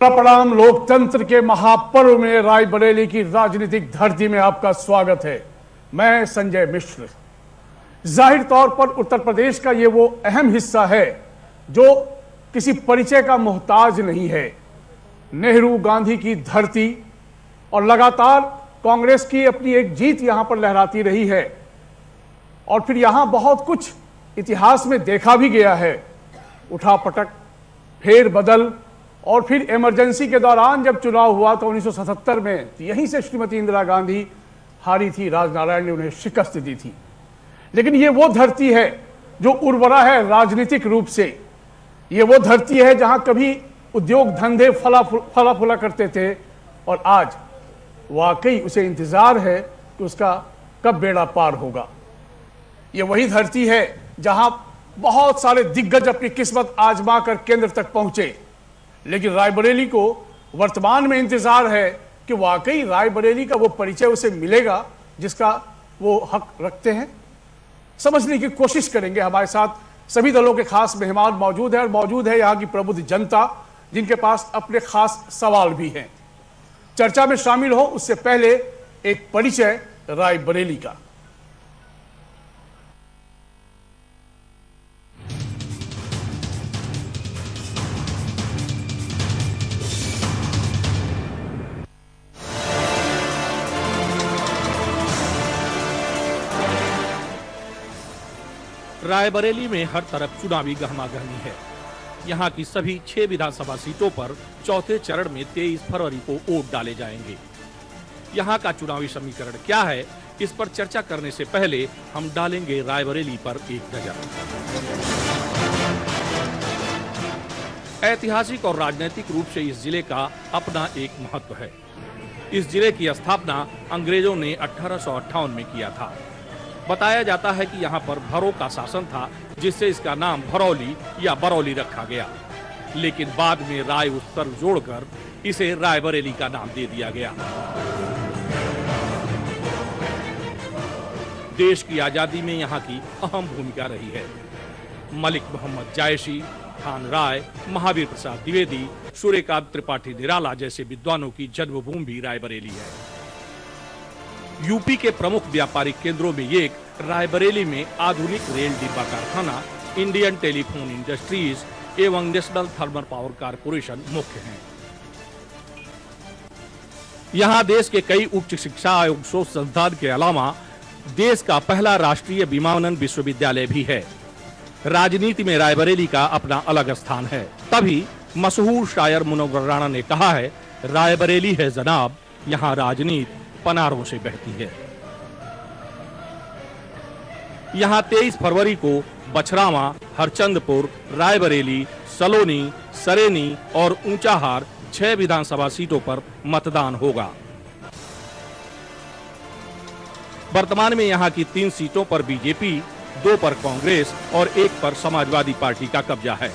प्रणाम। लोकतंत्र के महापर्व में रायबरेली की राजनीतिक धरती में आपका स्वागत है। मैं संजय मिश्र। जाहिर तौर पर उत्तर प्रदेश का ये वो अहम हिस्सा है जो किसी परिचय का मोहताज नहीं है। नेहरू गांधी की धरती और लगातार कांग्रेस की अपनी एक जीत यहां पर लहराती रही है और फिर यहां बहुत कुछ इतिहास में देखा भी गया है। उठापटक, फेर बदल और फिर इमरजेंसी के दौरान जब चुनाव हुआ तो 1977 में यहीं से श्रीमती इंदिरा गांधी हारी थी, राजनारायण ने उन्हें शिकस्त दी थी। लेकिन ये वो धरती है जो उर्वरा है राजनीतिक रूप से। ये वो धरती है जहां कभी उद्योग धंधे फला फूला करते थे और आज वाकई उसे इंतजार है कि उसका कब बेड़ा पार होगा। ये वही धरती है जहां बहुत सारे दिग्गज अपनी किस्मत आजमा कर केंद्र तक पहुंचे, लेकिन रायबरेली को वर्तमान में इंतजार है कि वाकई रायबरेली का वो परिचय उसे मिलेगा जिसका वो हक रखते हैं। समझने की कोशिश करेंगे। हमारे साथ सभी दलों के खास मेहमान मौजूद हैं और मौजूद है यहाँ की प्रबुद्ध जनता जिनके पास अपने खास सवाल भी हैं। चर्चा में शामिल हो उससे पहले एक परिचय रायबरेली का। रायबरेली में हर तरफ चुनावी गहमागहमी है। यहाँ की सभी 6 विधानसभा सीटों पर चौथे चरण में 23 फरवरी को वोट डाले जाएंगे। यहाँ का चुनावी समीकरण क्या है, इस पर चर्चा करने से पहले हम डालेंगे रायबरेली पर एक नजर। ऐतिहासिक और राजनीतिक रूप से इस जिले का अपना एक महत्व है। इस जिले की स्थापना अंग्रेजों ने 1858 में किया था। बताया जाता है कि यहाँ पर भरों का शासन था, जिससे इसका नाम भरौली या बरौली रखा गया, लेकिन बाद में राय उस पर जोड़कर इसे रायबरेली का नाम दे दिया गया। देश की आजादी में यहाँ की अहम भूमिका रही है। मलिक मोहम्मद जायसी, खान राय, महावीर प्रसाद द्विवेदी, सूर्यकांत त्रिपाठी निराला जैसे विद्वानों की जन्मभूमि भी रायबरेली है। यूपी के प्रमुख व्यापारिक केंद्रों में एक रायबरेली में आधुनिक रेल डिब्बा कारखाना, इंडियन टेलीफोन इंडस्ट्रीज एवं नेशनल थर्मल पावर कारपोरेशन मुख्य हैं। यहां देश के कई उच्च शिक्षा एवं शोध संस्थान के अलावा देश का पहला राष्ट्रीय विमानन विश्वविद्यालय भी है। राजनीति में रायबरेली का अपना अलग स्थान है। तभी मशहूर शायर मुनव्वर राणा ने कहा है, रायबरेली है जनाब, यहाँ राजनीति पनारों से बहती है। यहाँ 23 फरवरी को बछरावा, हरचंदपुर, रायबरेली, सलोनी, सरेनी और ऊंचाहार 6 विधानसभा सीटों पर मतदान होगा। वर्तमान में यहाँ की 3 सीटों पर बीजेपी, 2 पर कांग्रेस और 1 पर समाजवादी पार्टी का कब्जा है।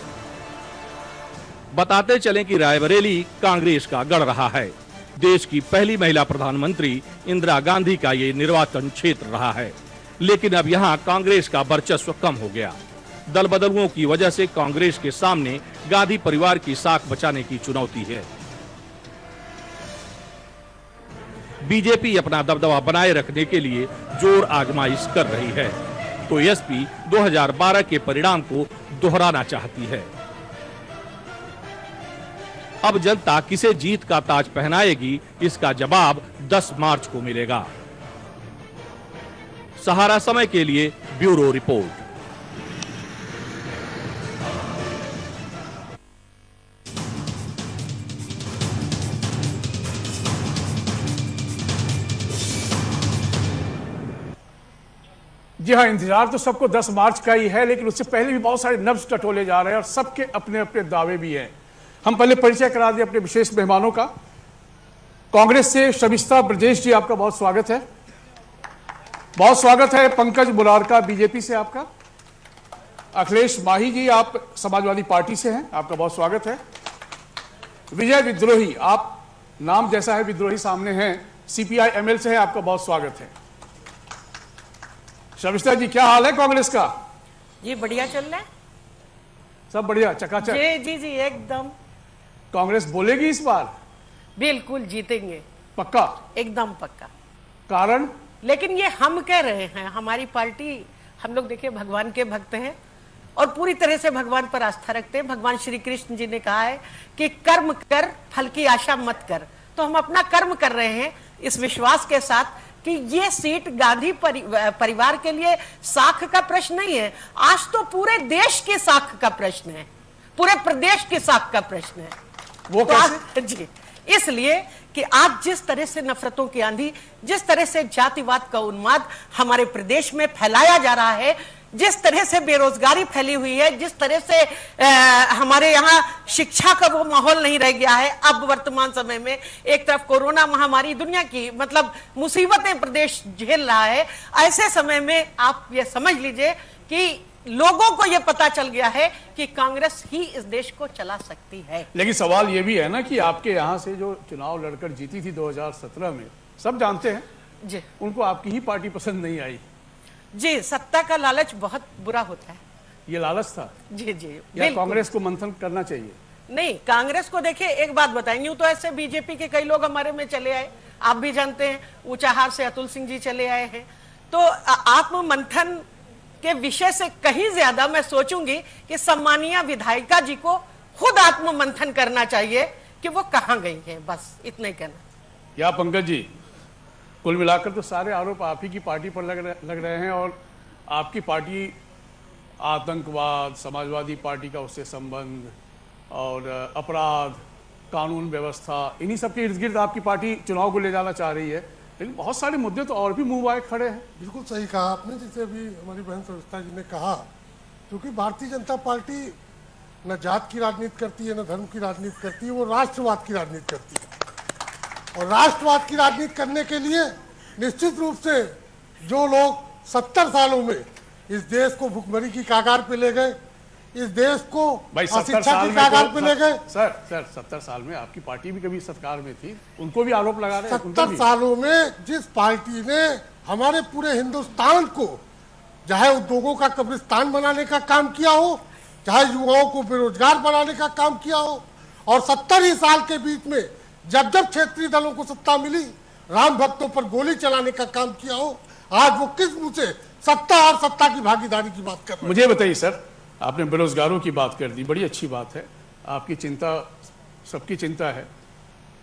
बताते चलें कि रायबरेली कांग्रेस का गढ़ रहा है। देश की पहली महिला प्रधानमंत्री इंदिरा गांधी का ये निर्वाचन क्षेत्र रहा है, लेकिन अब यहाँ कांग्रेस का वर्चस्व कम हो गया। दल बदलुओं की वजह से कांग्रेस के सामने गांधी परिवार की साख बचाने की चुनौती है। बीजेपी अपना दबदबा बनाए रखने के लिए जोर आजमाइश कर रही है, तो एसपी 2012 के परिणाम को दोहराना चाहती है। अब जनता किसे जीत का ताज पहनाएगी, इसका जवाब 10 मार्च को मिलेगा। सहारा समय के लिए ब्यूरो रिपोर्ट। जी हाँ, इंतजार तो सबको 10 मार्च का ही है, लेकिन उससे पहले भी बहुत सारे नब्ज टटोले जा रहे हैं और सबके अपने अपने दावे भी हैं। हम पहले परिचय करा दें अपने विशेष मेहमानों का। कांग्रेस से शमिस्ता ब्रजेश जी, आपका बहुत स्वागत है। बहुत स्वागत है पंकज मुरारका, बीजेपी से आपका। अखिलेश माही जी, आप समाजवादी पार्टी से हैं, आपका बहुत स्वागत है। विजय विद्रोही, आप नाम जैसा है विद्रोही सामने हैं, सीपीआई एमएल से है, आपका बहुत स्वागत है। शमिस्ता जी, क्या हाल है कांग्रेस का? ये बढ़िया चल रहा है, सब बढ़िया, चकाचक। जी जी जी एकदम। कांग्रेस बोलेगी इस बार? बिल्कुल जीतेंगे, पक्का? एकदम पक्का। कारण? लेकिन ये हम कह रहे हैं, हमारी पार्टी, हम लोग देखिए भगवान के भक्त हैं और पूरी तरह से भगवान पर आस्था रखते हैं। भगवान श्री कृष्ण जी ने कहा है कि कर्म कर, फल की आशा मत कर। तो हम अपना कर्म कर रहे हैं इस विश्वास के साथ कि ये सीट गांधी परिवार के लिए साख का प्रश्न नहीं है, आज तो पूरे देश की साख का प्रश्न है, पूरे प्रदेश की साख का प्रश्न है। वो तो कैसे? जी, इसलिए कि आज जिस तरह से नफरतों की आंधी, जिस तरह से जातिवाद का उन्माद हमारे प्रदेश में फैलाया जा रहा है, जिस तरह से बेरोजगारी फैली हुई है, जिस तरह से हमारे यहाँ शिक्षा का वो माहौल नहीं रह गया है। अब वर्तमान समय में एक तरफ कोरोना महामारी, दुनिया की मतलब मुसीबतें प्रदेश झेल रहा है, ऐसे समय में आप ये समझ लीजिए कि लोगों को यह पता चल गया है कि कांग्रेस ही इस देश को चला सकती है। लेकिन सवाल यह भी है ना कि आपके यहाँ से जो चुनाव लड़कर जीती थी 2017 में, सब जानते हैं जी, उनको आपकी ही पार्टी पसंद नहीं आई। जी, सत्ता का लालच बहुत बुरा होता है। ये लालच था जी जी, या कांग्रेस को मंथन करना चाहिए? नहीं, कांग्रेस को देखिए एक बात बताएंगे, तो ऐसे बीजेपी के कई लोग हमारे में चले आए, आप भी जानते हैं, ऊंचाहार से अतुल सिंह जी चले आए हैं। तो आत्म मंथन के विषय से कहीं ज्यादा मैं सोचूंगी कि सम्मानीय विधायिका जी को खुद आत्म मंथन करना चाहिए कि वो कहां गई हैं, बस इतना ही कहना। या पंकज जी, कुल मिलाकर तो सारे आरोप आप ही की पार्टी पर लग रहे हैं और आपकी पार्टी आतंकवाद, समाजवादी पार्टी का उससे संबंध और अपराध, कानून व्यवस्था, इन्हीं सब के इर्द गिर्द आपकी पार्टी चुनाव को ले जाना चाह रही है। लेकिन बहुत सारे मुद्दे तो और भी मुंह आए खड़े हैं। बिल्कुल सही कहा आपने, जैसे अभी हमारी बहन सविता जी ने कहा, क्योंकि भारतीय जनता पार्टी न जात की राजनीति करती है, न धर्म की राजनीति करती है, वो राष्ट्रवाद की राजनीति करती है। और राष्ट्रवाद की राजनीति करने के लिए निश्चित रूप से जो लोग 70 सालों में इस देश को भुखमरी की कागार पे ले गए, इस देश को अशिक्षा की कागार पे ले गए। सर 70 साल में आपकी पार्टी भी कभी सरकार में थी, उनको भी आरोप लगा रहे हैं। 70 सालों में जिस पार्टी ने हमारे पूरे हिंदुस्तान को चाहे उद्योगों का कब्रिस्तान बनाने का काम किया हो, चाहे युवाओं को बेरोजगार बनाने का काम किया हो, और 70 ही साल के बीच में जब जब क्षेत्रीय दलों को सत्ता मिली, राम भक्तों पर गोली चलाने का काम किया हो, आज वो किस मुंह से सत्ता और सत्ता की भागीदारी की बात कर रहे हैं? मुझे बताइए सर, आपने बेरोजगारों की बात कर दी, बड़ी अच्छी बात है, आपकी चिंता सबकी चिंता है,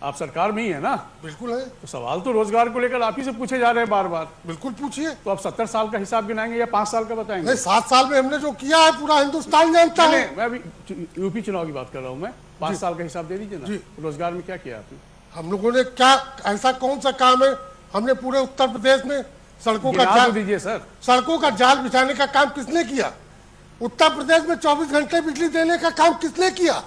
आप सरकार में ही है ना? बिल्कुल है। तो सवाल तो रोजगार को लेकर आप ही से पूछे जा रहे हैं बार बार। बिल्कुल पूछिए। तो आप 70 साल का हिसाब गिनाएंगे या 5 साल का बताएंगे? नहीं, 7 साल में हमने जो किया है पूरा हिंदुस्तान जानता है। मैं अभी यूपी चुनाव की बात कर रहा हूँ, मैं 5 साल का हिसाब दे दीजिए ना। रोजगार में क्या किया आपने? हम लोगों ने क्या, ऐसा कौन सा काम है हमने पूरे उत्तर प्रदेश में सड़कों का जाल दीजिए सर, सड़कों का जाल बिछाने का काम किसने किया? उत्तर प्रदेश में 24 घंटे बिजली देने का काम किसने किया?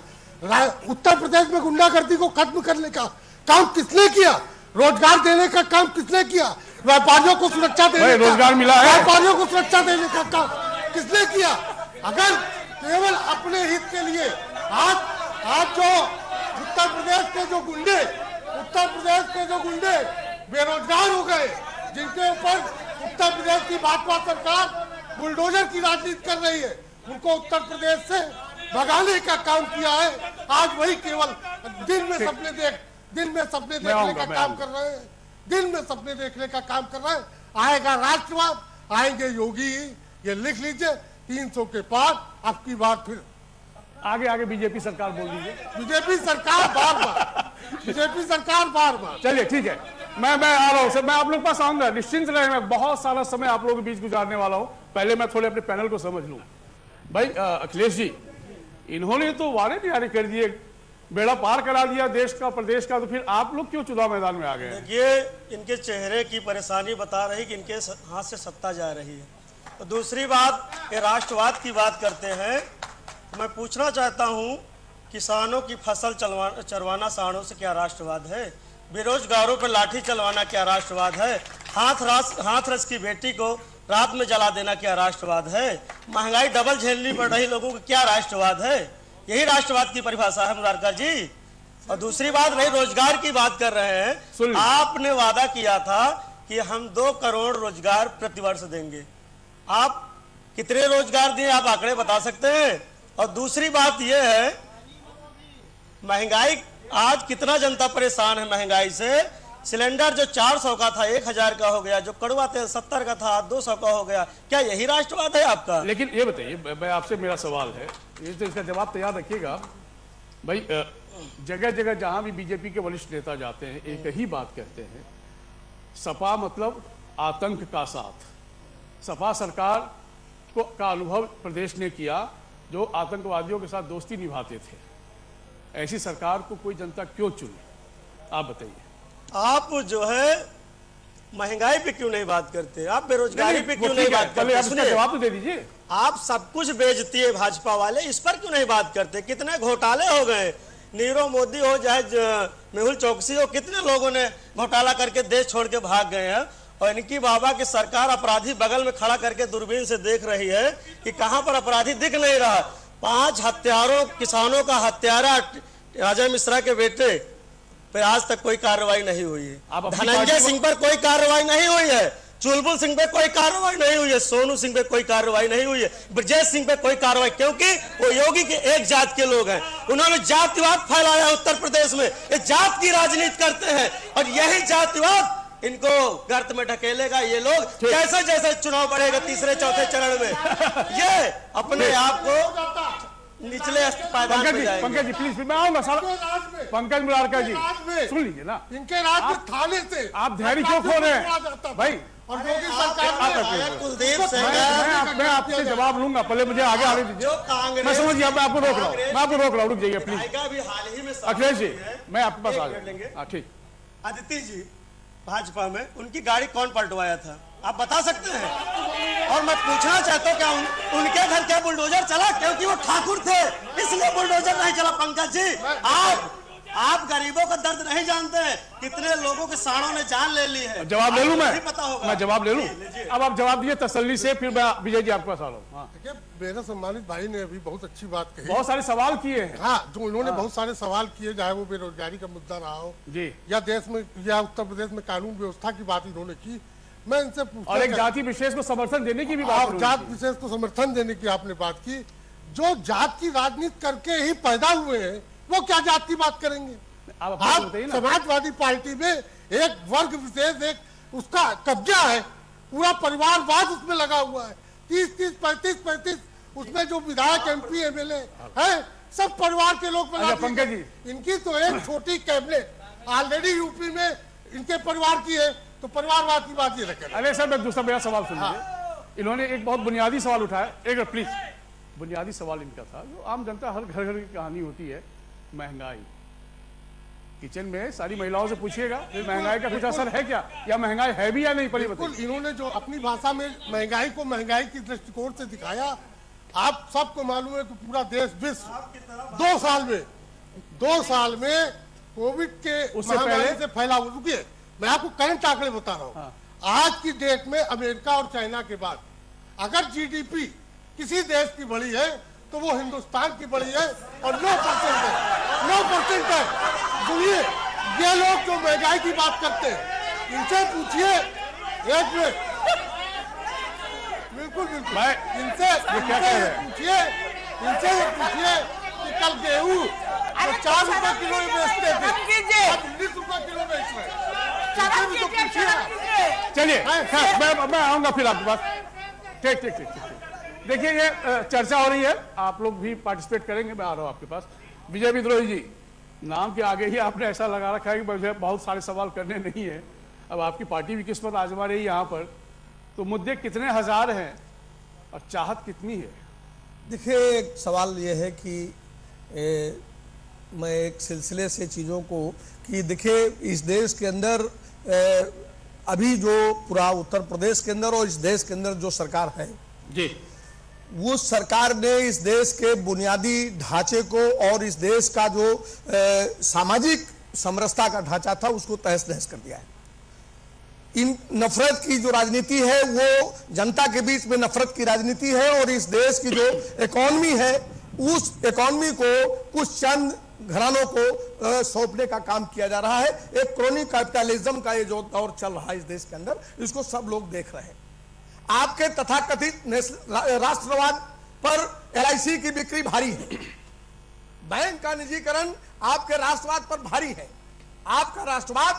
उत्तर प्रदेश में गुंडागर्दी को खत्म करने का काम किसने किया? रोजगार देने का काम किसने किया? व्यापारियों को सुरक्षा देने का, रोजगार मिला है, व्यापारियों को सुरक्षा देने का काम किसने किया? अगर केवल अपने हित के लिए आज जो उत्तर प्रदेश के जो गुंडे बेरोजगार हो गए, जिनके ऊपर उत्तर प्रदेश की भाजपा सरकार बुलडोजर की राजनीति कर रही है, उनको उत्तर प्रदेश से भगाने का काम किया है। आज वही केवल दिन में सपने देखने का काम कर रहे हैं, दिन में सपने देखने का काम कर रहे हैं। आएगा राष्ट्रवाद, आएंगे योगी, ये लिख लीजिए, 300 के पार अब की बार फिर आगे बीजेपी सरकार बोल दीजिए। बीजेपी सरकार बार बार। चलिए ठीक है, मैं आ रहा हूँ सर, मैं आप लोग पास आऊंगा, निश्चिंत रहे, मैं बहुत सारा समय आप लोगों के बीच गुजारने वाला हूँ। पहले मैं थोड़े अपने पैनल को समझ लूँ। भाई अखिलेश जी, इन्होंने तो वारे तैयारी कर दिए, बेड़ा पार करा दिया देश का, प्रदेश का, तो फिर आप लोग क्यों चुनाव मैदान में आ गए? देखिए, इनके चेहरे की परेशानी बता रही कि इनके हाथ से सत्ता जा रही है। तो दूसरी बात, ये राष्ट्रवाद की बात करते हैं। तो मैं पूछना चाहता हूं, किसानों की फसल चरवाना साड़ों से क्या राष्ट्रवाद है? बेरोजगारों पर लाठी चलवाना क्या राष्ट्रवाद है? हाथरस की बेटी को रात में जला देना क्या राष्ट्रवाद है? महंगाई डबल झेलनी पड़ रही लोगों को क्या राष्ट्रवाद है? यही राष्ट्रवाद की परिभाषा है मुरारका जी। और दूसरी बात, नहीं रोजगार की बात कर रहे हैं, आपने वादा किया था कि हम 2 करोड़ रोजगार प्रतिवर्ष देंगे। आप कितने रोजगार दिए, आप आंकड़े बता सकते हैं? और दूसरी बात यह है, महंगाई आज कितना जनता परेशान है महंगाई से। सिलेंडर जो 400 का था 1000 का हो गया, जो कड़वा तेल 70 का था 200 का हो गया। क्या यही राष्ट्रवाद है आपका? लेकिन ये बताइए, मैं आपसे मेरा सवाल है, ये तो इसका जवाब तैयार रखिएगा भाई। जगह जगह जहां भी बीजेपी के वरिष्ठ नेता जाते हैं एक ही बात कहते हैं, सपा मतलब आतंक का साथ। सपा सरकार का अनुभव प्रदेश ने किया जो आतंकवादियों के साथ दोस्ती निभाते थे। ऐसी सरकार को कोई जनता क्यों चुने, आप बताइए। आप जो है महंगाई पे क्यों नहीं बात करते? आप बेरोजगारी पे क्यों नहीं बात करते? सुनिए, जवाब तो दे दीजिए। आप सब कुछ बेचती है भाजपा वाले, इस पर क्यों नहीं बात करते? कितने घोटाले हो गए, नीरव मोदी हो चाहे मेहुल चौकसी हो, कितने लोगों ने घोटाला करके देश छोड़ के भाग गए हैं। और इनकी बाबा की सरकार अपराधी बगल में खड़ा करके दूरबीन से देख रही है कि कहां पर अपराधी दिख नहीं रहा। 5 हत्यारों किसानों का हत्यारा अजय मिश्रा के बेटे पर आज तक कोई कार्रवाई नहीं हुई है। धनंजय सिंह पर कोई कार्रवाई नहीं हुई है, चुलबुल सिंह पे कोई कार्रवाई नहीं हुई है, सोनू सिंह पे कोई कार्रवाई नहीं हुई है, ब्रजेश सिंह पे कोई कार्रवाई, क्योंकि वो योगी के एक जात के लोग हैं। उन्होंने जातिवाद फैलाया उत्तर प्रदेश में, ये जात की राजनीति करते हैं और यही जातिवाद इनको गर्त में ढकेलेगा। ये लोग जैसे जैसे चुनाव बढ़ेगा तीसरे चौथे चरण में ये अपने आप को निचले पायदान पे जाएंगे। पंकज जी प्लीज, मैं आऊंगा सर। पंकज मुरारका जी सुन लीजिए ना, इनके राज में थाने से आप धैर्य क्यों खो रहे हैं भाई? और योगी सरकार कुलदीप मैं आपसे जवाब लूंगा, पहले मुझे आगे आने दीजिए। मैं समझ गया, मैं आपको रोक रहा हूँ, मैं आपको रोक रहा हूँ, रुक जाइए प्लीज। हाल ही में अखिलेश जी मैं आपके पास आ जाऊंगा। हाँ ठीक। अदिति जी भाजपा में उनकी गाड़ी कौन पलटवाया था, आप बता सकते हैं? और मैं पूछना चाहता हूँ क्या उनके घर क्या बुलडोजर चला? क्योंकि वो ठाकुर थे इसलिए बुलडोजर नहीं चला। पंकज जी आप गरीबों का दर्द नहीं जानते हैं, कितने लोगों के साड़ों ने जान ले ली है। जवाब ले लूं मैं जवाब ले लूं। अब आप जवाब दीजिए तसल्ली से, फिर मैं विजय जी आपके पास आ रहा हूँ। देखिए, मेरे सम्मानित भाई ने अभी बहुत अच्छी बात कही, बहुत सारे सवाल किए हैं। हाँ, जो उन्होंने बहुत सारे सवाल किए, चाहे वो बेरोजगारी का मुद्दा रहा हो जी, या देश में या उत्तर प्रदेश में कानून व्यवस्था की बात इन्होंने की। मैं इनसे पूछता और एक जाति विशेष को समर्थन देने की भी बात, जात विशेष को समर्थन देने की आपने बात की। जो जात की राजनीति करके ही पैदा हुए हैं वो क्या जात की बात करेंगे? आप समाजवादी पार्टी में एक वर्ग विशेष, एक उसका कब्जा है, पूरा परिवारवाद उसमें लगा हुआ है। 30-30, 35-35 उसमें जो विधायक एमपी एमएलए हैं सब परिवार के लोग बना। पंकज जी इनकी तो एक छोटी कैबिनेट ऑलरेडी यूपी में इनके परिवार की है, तो परिवारवाद की बात ये रखें। अरे सर मैं दूसरा मेरा सवाल सुनिए। इन्होंने एक बहुत बुनियादी सवाल उठाया, एक प्लीज। बुनियादी सवाल इनका था जो आम जनता हर घर घर की कहानी होती है, महंगाई। किचन में सारी महिलाओं से पूछिएगा महंगाई का कुछ असर है क्या, या महंगाई है भी या नहीं? बिल्कुल, इन्होंने जो अपनी भाषा में महंगाई को महंगाई की दृष्टिकोण से दिखाया। आप सबको मालूम है कि पूरा देश विश्व 2 साल में कोविड के महामारी से फैला हुआ। रुकिए, मैं आपको करंट आंकड़े बता रहा हूँ। आज की डेट में अमेरिका और चाइना के बाद अगर जीडीपी किसी देश की बढ़ी है तो वो हिंदुस्तान की बढ़ी है और 9% है। 9% है। सुनिए, ये लोग जो महंगाई की बात करते हैं इनसे पूछिए, एक मिनट, बिल्कुल इनसे पूछिए कि कल गेहूं 4 रुपए किलो बेचते थे, अब 19 रुपए किलो बेच रहे हैं। चलिए मैं आऊंगा फिर आपके पास। ठीक। देखिए ये चर्चा हो रही है, आप लोग भी पार्टिसिपेट करेंगे, मैं आ रहा हूँ आपके पास। विजय विद्रोही जी, नाम के आगे ही आपने ऐसा लगा रखा है कि मुझे बहुत सारे सवाल करने नहीं है। अब आपकी पार्टी भी किस्मत आजमा रही है यहाँ पर, तो मुद्दे कितने हजार हैं और चाहत कितनी है? देखिए, एक सवाल ये है कि मैं एक सिलसिले से चीज़ों को कि देखिए इस देश के अंदर अभी जो पूरा उत्तर प्रदेश के अंदर और इस देश के अंदर जो सरकार है जी, वो सरकार ने इस देश के बुनियादी ढांचे को और इस देश का जो सामाजिक समरसता का ढांचा था उसको तहस नहस कर दिया है। इन नफरत की जो राजनीति है वो जनता के बीच में नफरत की राजनीति है और इस देश की जो इकोनॉमी है उस इकोनॉमी को कुछ चंद घरानों को सौंपने का काम किया जा रहा है। एक क्रोनी कैपिटलिज्म का ये जो दौर चल रहा है इस देश के अंदर, इसको सब लोग देख रहे हैं। आपके तथाकथित राष्ट्रवाद पर LIC की बिक्री भारी है। बैंक का निजीकरण आपके राष्ट्रवाद पर भारी है। आपका राष्ट्रवाद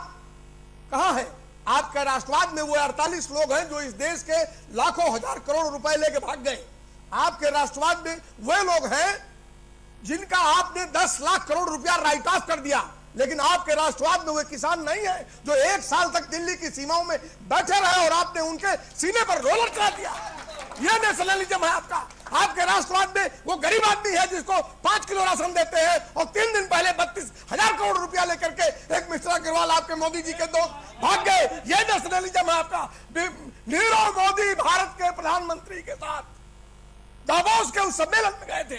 कहां है? आपका राष्ट्रवाद में वो 48 लोग हैं जो इस देश के लाखों हजार करोड़ रुपए लेके भाग गए। आपके राष्ट्रवाद में वे लोग हैं जिनका आपने 10 लाख करोड़ रुपया राइट ऑफ कर दिया। लेकिन आपके राष्ट्रवाद में वे किसान नहीं है जो 1 साल तक दिल्ली की सीमाओं में बैठे रहे और आपने उनके सीने पर रोलर चला दिया। यह नेशनलिज्म है आपका। आपके राष्ट्रवाद में वो गरीब आदमी है जिसको 5 किलो राशन देते हैं और 3 दिन पहले 32,000 करोड़ रुपया लेकर के एक मिश्रा अग्रवाल आपके मोदी जी के दोस्त भाग गए। यह नेशनलिज्म है आपका। नीरव मोदी भारत के प्रधानमंत्री के साथ दावोस के उस सम्मेलन में गए थे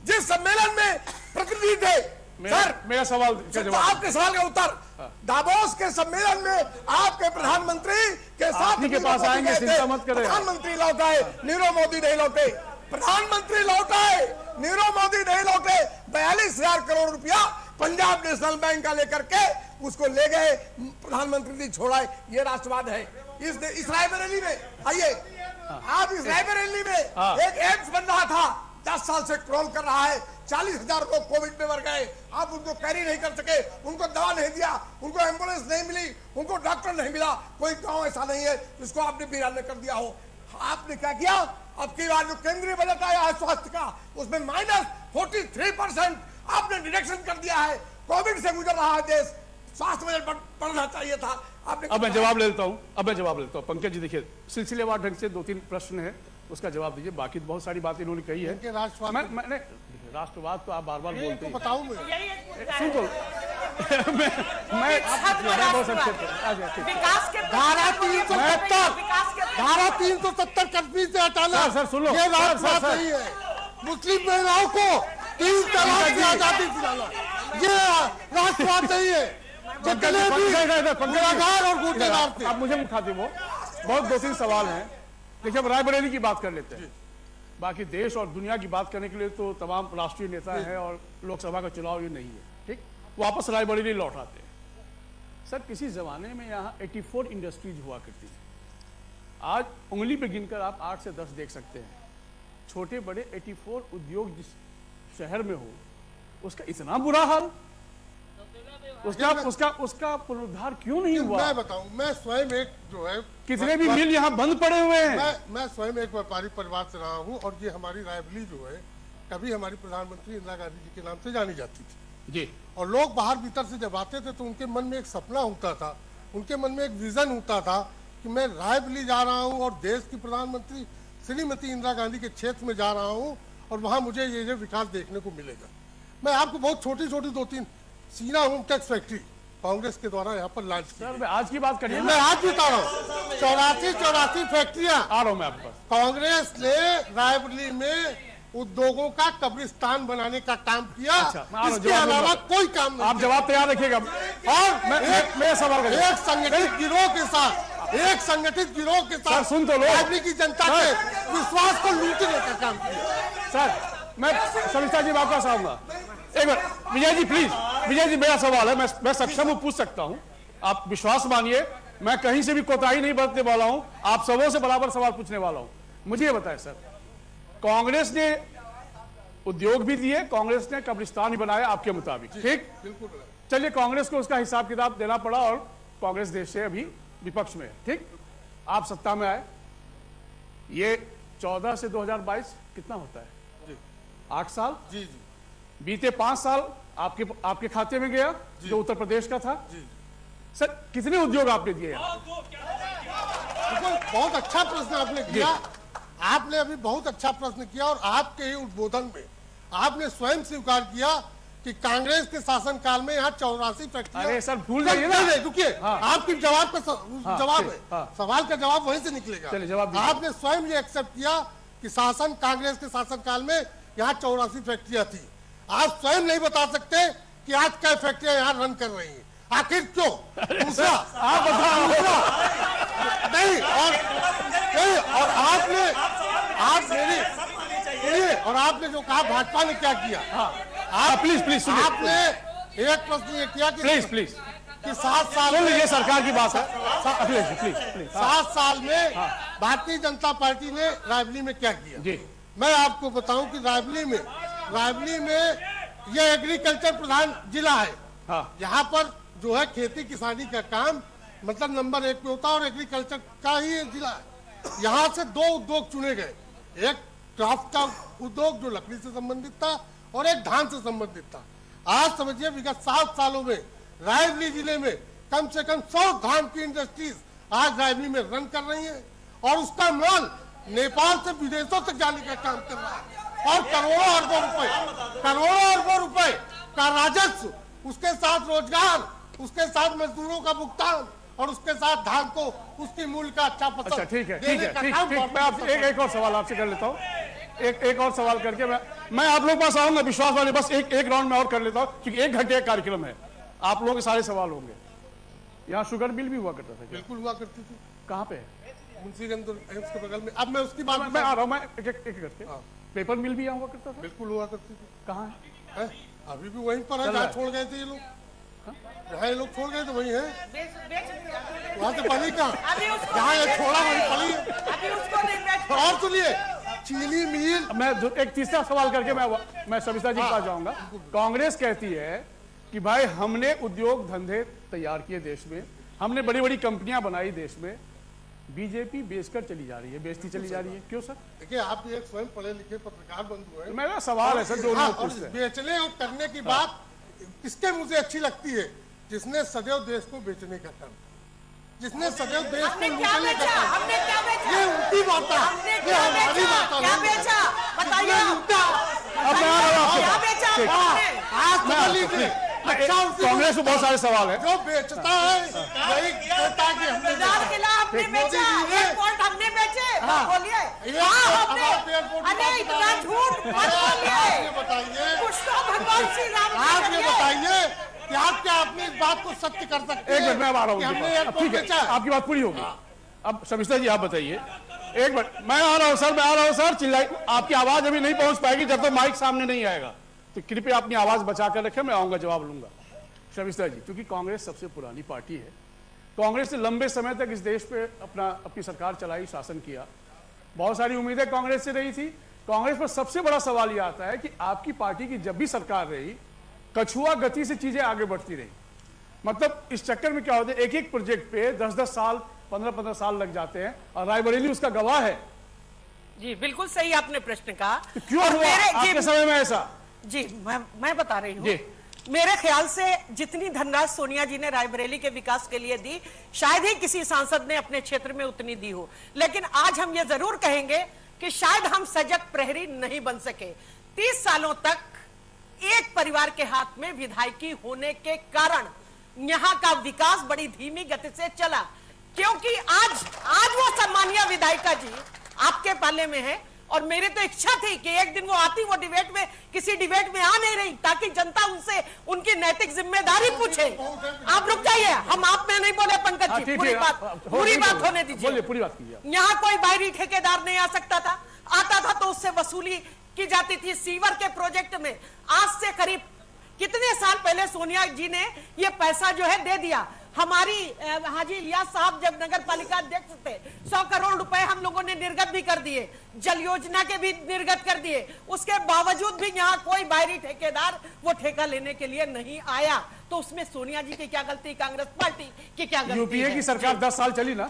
जिस सम्मेलन में प्रतिनिधि थे। मेरा सवाल तो आपके सवाल का उत्तर, दावोस के सम्मेलन में आपके प्रधानमंत्री के साथ के पास आएंगे, चिंता मत करें। प्रधानमंत्री लौट आए, नीरव मोदी नहीं लौटे। प्रधानमंत्री लौट आए, नीरव मोदी नहीं लौटे। 42,000 करोड़ रुपया पंजाब नेशनल बैंक का लेकर के उसको ले गए, प्रधानमंत्री जी छोड़ाए। ये राष्ट्रवाद है। इस रायबरेली में आइए, आप इस रायबरेली में एक एम्स बन रहा था, 10 साल से क्रॉल कर रहा है। 40,000 लोग कोविड में मर गए। आप उनको कैरी नहीं कर सके, उनको दवा नहीं दिया, उनको एम्बुलेंस नहीं मिली, उनको डॉक्टर नहीं मिला। कोई गांव ऐसा नहीं है जिसको आपने वीरान कर दिया हो। आपने क्या किया? अब की बार जो केंद्रीय बजट आया है स्वास्थ्य का, उसमें -43% आपने डिडक्शन कर दिया है। कोविड से गुजर रहा है देश, स्वास्थ्य बजट बढ़ना चाहिए था। आपने अब मैं जवाब ले लेता हूं। पंकज जी देखिए, सिलसिलेवार ढंग से 2-3 प्रश्न है, उसका जवाब दीजिए। बाकी तो बहुत सारी बातें इन्होंने कही है। मैंने राष्ट्रवाद तो आप बार-बार बोलते हैं। बताऊं मैं सुन तो मैं बहुत अच्छे विकास के धारा 370 कश्मीर से हटाना, सर सुन लो, ये राष्ट्रवाद नहीं है। मुस्लिम महिलाओं को 3 तलाक से आजादी दिलाना, ये राष्ट्रवाद नहीं है। जितने भी गुनाहगार और गुटेदार थे, आप मुझे उठाते वो बहुत 2-3 सवाल हैं। देखिए, अब रायबरेली की बात कर लेते हैं। बाकी देश और दुनिया की बात करने के लिए तो तमाम राष्ट्रीय नेता हैं और लोकसभा का चुनाव ये नहीं है, ठीक। वापस रायबरेली लौट आते हैं। सर, किसी जमाने में यहाँ 84 इंडस्ट्रीज हुआ करती थी। आज उंगली पे गिनकर आप 8 से 10 देख सकते हैं। छोटे बड़े 84 उद्योग जिस शहर में हो, उसका इतना बुरा हाल, उसका पुनरुद्धार क्यों नहीं हुआ? मैं बताऊं, मैं स्वयं एक जो है, कितने भी मिल यहाँ बंद पड़े हुए हैं। मैं स्वयं एक व्यापारी परिवार से रहा हूं और ये हमारी रायबरेली जो है, कभी हमारी प्रधानमंत्री इंदिरा गांधी जी के नाम से जानी जाती थी जी। और लोग बाहर भीतर से जब आते थे तो उनके मन में एक सपना होता था, उनके मन में एक विजन होता था कि मैं रायबरेली जा रहा हूँ और देश की प्रधानमंत्री श्रीमती इंदिरा गांधी के क्षेत्र में जा रहा हूँ और वहां मुझे ये विकास देखने को मिलेगा। मैं आपको बहुत छोटी 2-3 सीना होम टैक्स फैक्ट्री कांग्रेस के द्वारा यहाँ पर लॉन्च की। सर, आज की बात करिए। मैं आज बता रहा हूँ, 84 फैक्ट्रियां आ रहा हूँ मैं आपके पास। कांग्रेस ने रायबरेली में उद्योगों का कब्रिस्तान बनाने का काम किया। अच्छा, इसके अलावा कोई काम नहीं। आप जवाब तैयार रखिएगा। और मैं सवाल एक संगठित गिरोह के साथ सुन तो लो, रायबरेली की जनता के विश्वास को लूटने का काम किया। सर, मैं सविता जी वापस आऊंगा। एक बार विजय जी प्लीज। विजय जी, मेरा सवाल है, मैं सक्षम हूं, पूछ सकता हूं। आप विश्वास मानिए, मैं कहीं से भी कोताही नहीं बरतने वाला हूं। आप सबों से बराबर सवाल पूछने वाला हूं। मुझे ये बताएं सर, कांग्रेस ने उद्योग भी दिए, कांग्रेस ने कब्रिस्तान भी बनाया आपके मुताबिक, ठीक? बिल्कुल। चलिए, कांग्रेस को उसका हिसाब किताब देना पड़ा और कांग्रेस देश से अभी विपक्ष में है, ठीक। आप सत्ता में आए, ये 14 से 2022 कितना होता है? 8 साल। जी। बीते 5 साल आपके खाते में गया जो उत्तर प्रदेश का था। सर, कितने उद्योग आपने दिए? बहुत अच्छा प्रश्न आपने किया। आपने अभी बहुत अच्छा प्रश्न किया और आपके ही उद्बोधन में आपने स्वयं स्वीकार किया कि कांग्रेस के शासनकाल में यहाँ 84 फैक्ट्रियां। अरे सर, भूल जाइए ना। रुकिए, आपके जवाब का जवाब है, सवाल का जवाब वहीं से निकलेगा। चलिए, जवाब दीजिए। आपने स्वयं ये एक्सेप्ट किया कि कांग्रेस के शासनकाल में यहाँ 84 फैक्ट्रियां थी। आप स्वयं नहीं बता सकते कि आज कई फैक्ट्रियां यहाँ रन कर रही हैं, आखिर क्यों? दूसरा आप बताओ। नहीं, और आपने जो कहा भाजपा ने क्या किया, आप प्लीज आपने एक प्रश्न ये किया कि प्लीज कि 7 साल में, ये सरकार की बात है, प्लीज 7 साल में भारतीय जनता पार्टी ने रायबरेली में क्या किया। जी। मैं आपको बताऊं कि रायबरेली में ये एग्रीकल्चर प्रधान जिला है। हाँ। यहाँ पर जो है खेती किसानी का काम मतलब नंबर 1 पे होता है और एग्रीकल्चर का ही जिला है। यहाँ से 2 उद्योग चुने गए, एक क्राफ्ट का उद्योग जो लकड़ी से संबंधित था और एक धान से संबंधित था। आज समझिए विगत 7 सालों में रायबरेली जिले में कम से कम 100 धान की इंडस्ट्रीज आज रायबरेली में रन कर रही है और उसका माल नेपाल से विदेशों तक जाने का काम कर रहा है और करोड़ों अरबों रुपए का राजस्व, उसके साथ रोजगार, उसके साथ मजदूरों का भुगतान और उसके साथ धान को उसकी मूल्य का अच्छा फसल। अच्छा ठीक है, मैं आपसे एक और सवाल आपसे कर लेता हूँ, एक और सवाल करके मैं आप लोगों के पास आऊंगा, विश्वास वाले बस एक राउंड में और कर लेता हूँ क्योंकि 1 घंटे का कार्यक्रम है, आप लोगों के सारे सवाल होंगे। यहाँ शुगर मिल भी हुआ करता था? बिल्कुल हुआ करती थी। कहाँ पे? मुंशीगंज के बगल में। अब मैं उसकी बात मैं आ रहा हूँ, मैं एक करके। पेपर मिल भी यहाँ हुआ करता था? बिल्कुल हुआ करती थी। कहाँ है? अभी भी वहीं पर है जहाँ छोड़ गए थे ये लोग, जहाँ ये लोग छोड़ गए थे वही है, वहाँ से पली कहाँ, जहाँ ये छोड़ा वही पली है। और सुनिए, चीनी मिल। मैं एक तीसरा सवाल करके मैं सविता जी के पास जाऊंगा। कांग्रेस कहती है कि भाई हमने उद्योग धंधे तैयार किए देश में, हमने बड़ी बड़ी कंपनियां बनाई देश में, बीजेपी बेचकर चली जा रही है, बेचती चली जा रही है, क्यों सर? देखिए आप एक स्वयं पढ़े लिखे पत्रकार बंधु हैं, मेरा सवाल है सर जो बेचने और करने की बात किसके मुझे अच्छी लगती है? जिसने सदैव देश को बेचने का काम, जिसने सदैव देश को लूटने का काम, ये उनकी बात है, ये हमारी बात है। क्या बेचा बताइए? अब मैं आ रहा हूँ। अच्छा, कांग्रेस को बहुत सारे सवाल है। जो बेचता है वही कहता है कि हमने लाल किला आपने बेचा, एयरपोर्ट हमने बेचे, बोलिए अरे इतना झूठ मत बोलिए। बताइए, कुछ तो भगवान श्री राम आप ये बताइए कि आप क्या अपनी इस बात को सत्य कर सकते हैं? एक मिनट मैं आ रहा हूँ, हमने एयरपोर्ट ठीक है, बेचा। आपकी बात पूरी होगी। अब शमिष्ठा जी आप बताइए। एक मिनट मैं आ रहा हूँ सर, चिल्लाई, आपकी आवाज अभी नहीं पहुंच पाएगी जब तक माइक सामने नहीं आएगा, तो कृपया अपनी आवाज बचा कर रखें, मैं आऊंगा जवाब लूंगा। शमिष्ठा जी, क्योंकि कांग्रेस सबसे पुरानी पार्टी है, कांग्रेस ने लंबे समय तक इस देश पे अपनी सरकार चलाई, शासन किया, बहुत सारी उम्मीदें कांग्रेस से रही थी। कांग्रेस पर सबसे बड़ा सवाल यह आता है कि आपकी पार्टी की जब भी सरकार रही, कछुआ गति से चीजें आगे बढ़ती रही। मतलब इस चक्कर में क्या होता है, एक प्रोजेक्ट पे 10-10 साल 15-15 साल लग जाते हैं और रायबरेली उसका गवाह है। जी बिल्कुल सही आपने प्रश्न कहा। तो क्यों हुआ आपके समय में ऐसा? जी मैं बता रही हूँ। मेरे ख्याल से जितनी धनराशि सोनिया जी ने रायबरेली के विकास के लिए दी, शायद ही किसी सांसद ने अपने क्षेत्र में उतनी दी हो। लेकिन आज हम ये जरूर कहेंगे कि शायद हम सजग प्रहरी नहीं बन सके। 30 सालों तक एक परिवार के हाथ में विधायकी होने के कारण यहाँ का विकास बड़ी धीमी गति से चला, क्योंकि आज वो सम्मानीय विधायिका जी आपके पाले में है और मेरी तो इच्छा थी कि एक दिन वो आती, वो डिबेट में किसी डिबेट में आ नहीं रही, ताकि जनता उनसे उनकी नैतिक जिम्मेदारी पूछे। आप रुक जाइए, हम आप में नहीं बोले पंकज जी, पूरी बात होने दीजिए। पूरी बात कीजिए। यहाँ कोई बाहरी ठेकेदार नहीं आ सकता था, आता था तो उससे वसूली की जाती थी। सीवर के प्रोजेक्ट में आज से करीब कितने साल पहले सोनिया जी ने ये पैसा जो है दे दिया। हमारी हाजी इलियास साहब जब नगर पालिका अध्यक्ष थे, 100 करोड़ रुपए हम लोगों ने निर्गत भी कर दिए, जल योजना के भी निर्गत कर दिए। उसके बावजूद भी यहाँ कोई बाहरी ठेकेदार वो ठेका लेने के लिए नहीं आया। तो उसमें सोनिया जी की क्या गलती, कांग्रेस पार्टी की क्या गलती? यूपीए की सरकार 10 साल चली ना,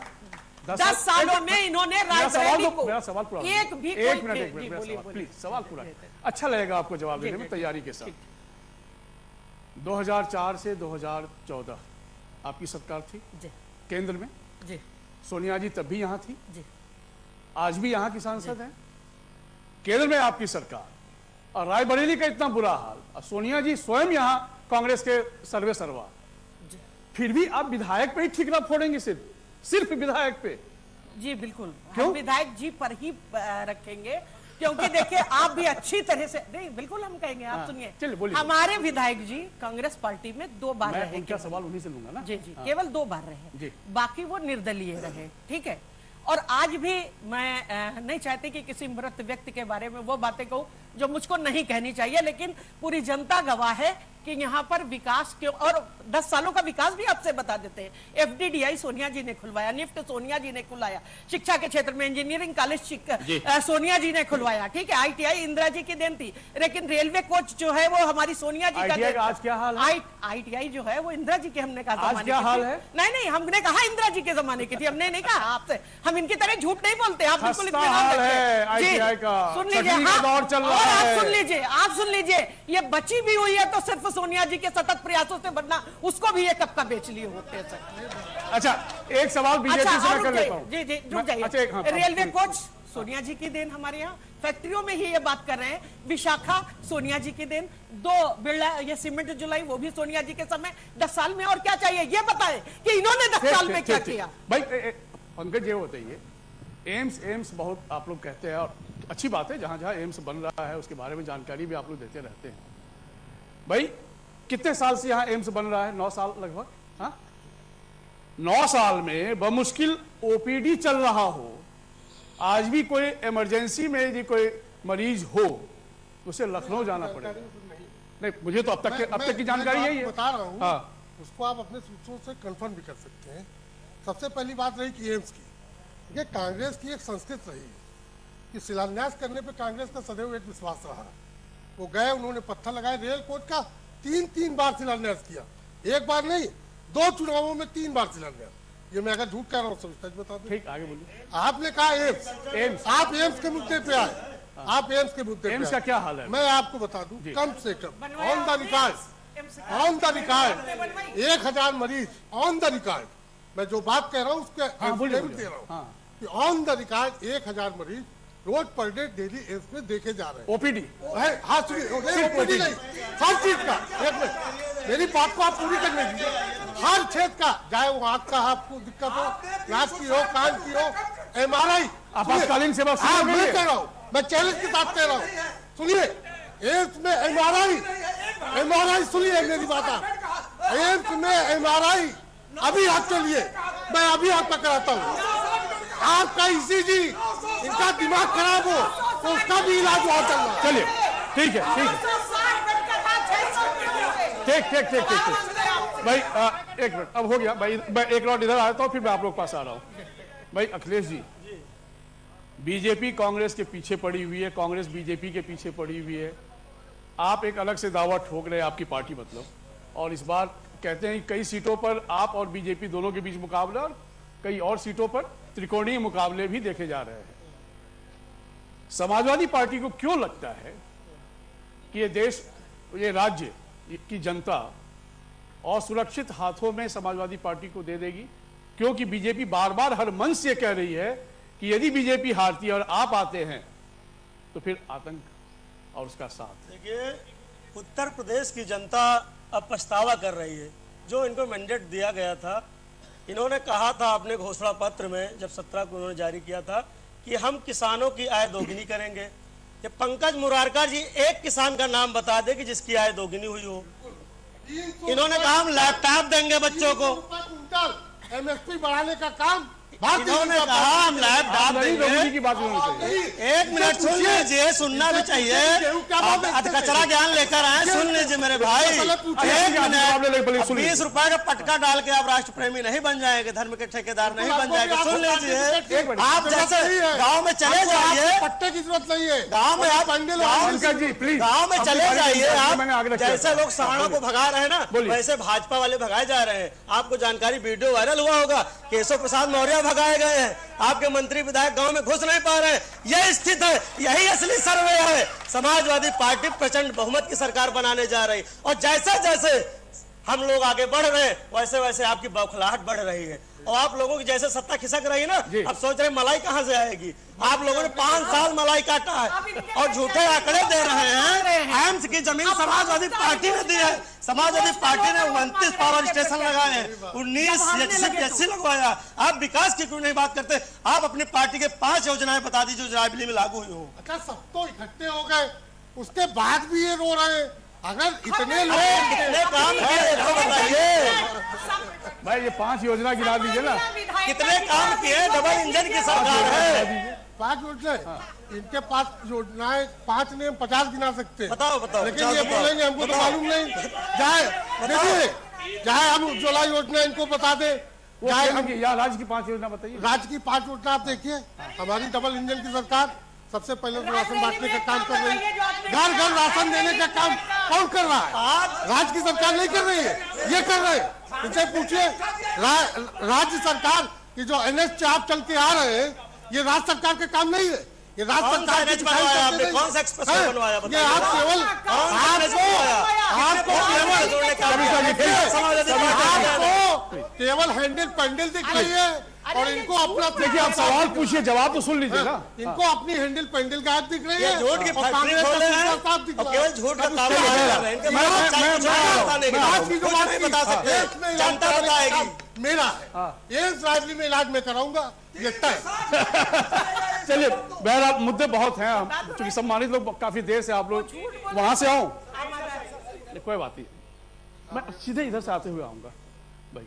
10 सालों में इन्होंने रायबरेली को मेरा सवाल पूरा, एक भी एक मिनट प्लीज, सवाल पूरा, अच्छा लगेगा आपको जवाब देने में तैयारी के साथ। 2004 से 2014 आपकी सरकार थी जी, केंद्र में जी, सोनिया जी तब भी यहां थी जी, आज भी यहां की सांसद है। केंद्र में आपकी सरकार और रायबरेली का इतना बुरा हाल, और सोनिया जी स्वयं यहां कांग्रेस के सर्वे सर्वा, फिर भी आप विधायक पे ही ठिकरा फोड़ेंगे, सिर्फ विधायक पे? जी बिल्कुल, क्यों? हम विधायक जी पर ही रखेंगे, क्योंकि देखिए आप भी अच्छी तरह से नहीं, बिल्कुल हम कहेंगे, आप सुनिए। हमारे विधायक जी कांग्रेस पार्टी में 2 बार रहे। उनका सवाल उन्हीं से लूंगा ना। जी जी, केवल 2 बार रहे, बाकी वो निर्दलीय रहे, ठीक है। और आज भी मैं नहीं चाहती कि किसी मृत व्यक्ति के बारे में वो बातें कहूं जो मुझको नहीं कहनी चाहिए, लेकिन पूरी जनता गवाह है कि यहाँ पर विकास क्यों, और 10 सालों का विकास भी आपसे बता देते हैं। FDDI सोनिया जी ने खुलवाया, निफ्ट सोनिया जी ने खुलवाया, शिक्षा के क्षेत्र में इंजीनियरिंग कॉलेज सोनिया जी ने खुलवाया, ठीक है। ITI इंदिरा जी की देन थी, लेकिन रेलवे कोच जो है वो हमारी सोनिया जी का ITI का आज क्या हाल है? ITI जो है वो इंदिरा जी के, हमने कहा आज क्या हाल है? नहीं, हमने कहा इंदिरा जी के जमाने की थी, हमने नहीं कहा आपसे, हम इनकी तरह झूठ नहीं बोलते। आप बिल्कुल खस्ता हाल है ITI का, सुन लीजिए, चटनी का दौर चल रहा है। आप सुन लीजिए, ये बची भी हुई है तो सिर्फ सोनिया जी के सतत प्रयासों से, वरना उसको भी ये कब का बेच लिए होते हैं सर। अच्छा, एक सवाल बीजेपी से मैं कर लेता हूं। जी रुक जाइए। अच्छा, हाँ, रेलवे कोच सोनिया जी की देन, हमारे यहाँ फैक्ट्रियों में ही ये बात कर रहे हैं, विशाखा सोनिया जी की देन, 2 बिरला ये सीमेंट जुलाई वो भी सोनिया जी के समय। 10 साल में और क्या चाहिए ये बताएं कि इन्होंने 10 साल में क्या किया। भाई पंकज, ये बताइए, एम्स बहुत आप लोग कहते हैं और अच्छी बात है, जहां जहां एम्स बन रहा है उसके बारे में जानकारी भी आप लोग देते रहते हैं। भाई कितने साल से यहां एम्स बन रहा है? 9 साल लगभग। हाँ, 9 साल में बमुश्किल OPD चल रहा हो। आज भी कोई इमरजेंसी में यदि कोई मरीज हो तो उसे लखनऊ जाना पड़ेगा। नहीं, मुझे तो अब तक की जानकारी यही है। बता रहा हूँ, हाँ, उसको आप अपने सूत्रों से कंफर्म भी कर सकते हैं। सबसे पहली बात रही कि एम्स की, ये कांग्रेस की एक संस्कृति रही है कि शिलान्यास करने पे कांग्रेस का सदैव एक विश्वास रहा। वो गए, उन्होंने पत्थर लगाए, रेल कोच का 3 बार शिलान्यास किया, एक बार नहीं, 2 चुनावों में 3 बार शिलान्यास। ये मैं अगर झूठ कह रहा हूँ सच बता दूं। ठीक, आगे बोलिए। आपने कहा एम्स, आप एम्स के मुद्दे पे आए, आप एम्स के मुद्दे पे एम्स का क्या हाल है? मैं आपको बता दूं, कम से कम ऑन द रिकॉर्ड 1000 मरीज ऑन द रिकॉर्ड, मैं जो बात कह रहा हूँ उसके एफिडेविट दे रहा हूँ कि ऑन द रिकॉर्ड 1000 मरीज रोज पर डे डेली एम्स में देखे जा रहे हैं। OPD? हाँ सुनिए, OPD नहीं, हर चीज का। एक मिनट, मेरी बात को आप पूरी करने दीजिए। हर क्षेत्र का, चाहे वो आंख का आपको दिक्कत हो, नाक की हो, कान की हो, MRI, आपातकालीन सेवा। हाँ, मैं कह रहा हूँ, मैं चैलेंज के साथ कह रहा हूँ, सुनिए, एम्स में MRI, सुनिए मेरी बात, एम्स में MRI अभी आपके लिए, मैं अभी आपका कराता हूँ। आपका ECG, इनका दिमाग खराब हो तो उसका भी इलाज वहां चल रहा है। चलिए, ठीक है। ठीक भाई, एक मिनट, अब हो गया भाई। मैं एक राउंड इधर आता हूँ, फिर मैं आप लोग पास आ रहा हूँ। भाई अखिलेश जी, बीजेपी कांग्रेस के पीछे पड़ी हुई है, कांग्रेस बीजेपी के पीछे पड़ी हुई है। आप एक अलग से दावा ठोक रहे हैं, आपकी पार्टी मतलब, और इस बार कहते हैं कि कई सीटों पर आप और बीजेपी दोनों के बीच मुकाबला, और कई और सीटों पर त्रिकोणीय मुकाबले भी देखे जा रहे हैं। समाजवादी पार्टी को क्यों लगता है कि ये देश, ये राज्य की जनता और सुरक्षित हाथों में समाजवादी पार्टी को दे देगी? क्योंकि बीजेपी बार बार हर मंच से कह रही है कि यदि बीजेपी हारती है और आप आते हैं तो फिर आतंक और उसका साथ। देखिए, उत्तर प्रदेश की जनता अब पछतावा कर रही है। जो इनको मैंडेट दिया गया था, इन्होंने कहा था अपने घोषणा पत्र में, जब 17 को उन्होंने जारी किया था, कि हम किसानों की आय दोगुनी करेंगे। ये पंकज मुरारका जी एक किसान का नाम बता दे कि जिसकी आय दोगुनी हुई हो। इन्होंने कहा हम लैपटॉप देंगे बच्चों को, MSP बढ़ाने का काम इन्होंने कहा हम लैपटॉप देंगे। की बात नहीं चाहिए। एक मिनट सुन लीजिए, सुनना भी चाहिए। आप कचरा ज्ञान लेकर आए, सुन लीजिए मेरे भाई, 1 मिनट। 20 रुपए का पटका डाल के आप राष्ट्र प्रेमी नहीं बन जाएंगे, धर्म के ठेकेदार नहीं बन जाएंगे। सुन लीजिए, आप जैसे गाँव में चले जाइए, पट्टे की जरूरत नहीं है, गाँव में आप गाँव में चले जाइए, आप जैसे लोग सांडों को भगा रहे हैं ना, वैसे भाजपा वाले भगाए जा रहे हैं। आपको जानकारी, वीडियो वायरल हुआ होगा, केशव प्रसाद मौर्य भगाए गए हैं, आपके मंत्री विधायक गांव में घुस नहीं पा रहे हैं। यह स्थिति है, यही असली सर्वे है। समाजवादी पार्टी प्रचंड बहुमत की सरकार बनाने जा रही, और जैसे जैसे हम लोग आगे बढ़ रहे हैं वैसे वैसे आपकी बौखलाहट बढ़ रही है, और आप लोगों की जैसे सत्ता खिसक रही है ना, अब सोच रहे मलाई कहां से आएगी। आप लोगों ने 5 साल मलाई काटा है और झूठे आंकड़े दे रहे हैं। एम्स की जमीन समाजवादी पार्टी ने दी है, समाजवादी पार्टी ने 29 पावर स्टेशन लगाए हैं, 19 HCPSC लगवाया। आप विकास की क्यों नहीं बात करते? आप अपनी पार्टी के 5 योजनाएं बता दीजिए जो रायबरेली में लागू हुई हो। अच्छा, सब तो इकट्ठे हो गए, उसके बाद भी ये रो रहे हैं। अगर इतने लोग कितने काम किए वो बताइए, भाई ये 5 योजना गिरा दीजिए ना। कितने काम किए? डबल इंजन की सरकार है। 5 योजनाएं, इनके पास योजनाएं 5 ने 50 गिना सकते हैं। बताओ बताओ, लेकिन ये बोलेंगे हमको तो मालूम नहीं। चाहे हम उज्ज्वला योजना इनको बता दें, चाहे हम राज्य की 5 योजना बताइए। राज्य की 5 योजना आप देखिए। हमारी डबल इंजन की सरकार सबसे पहले तो राशन बांटने का काम कर रही है। घर घर राशन देने का काम कौन कर रहा है? राज्य की सरकार नहीं कर रही है, ये कर रहे हैं। इनसे पूछिए, राज्य सरकार की जो NH आप चल के आ रहे हैं, ये राज्य सरकार का काम नहीं है। ये राज्य सरकार NH बनवाया आपने? कौन सा एक्सप्रेस बनवाया? ये आप केवल केवल हैंडल पैंडल दिख रही है और इनको अपना। देखिए आप सवाल पूछिए, जवाब तो सुन लीजिए ना। इनको अपनी हैंडल पैंडल गायब दिख रही है, झूठ की और फैक्ट्री कांग्रेस खोले का हैं साफ दिख और रहा केवल है। झूठ का अब ताला उससे मार रहे हैं। इनके बारे में नहीं बता सकते, जनता बताएगी। मेरा है, एम्स राजली में इलाज में कराऊंगा, ये तय। चलिए बहरहाल मुद्दे बहुत हैं, हम चूंकि सम्मानित लोग काफी देर से, आप लोग वहां से आओ, कोई बात नहीं, मैं सीधे इधर से आते हुए आऊंगा। भाई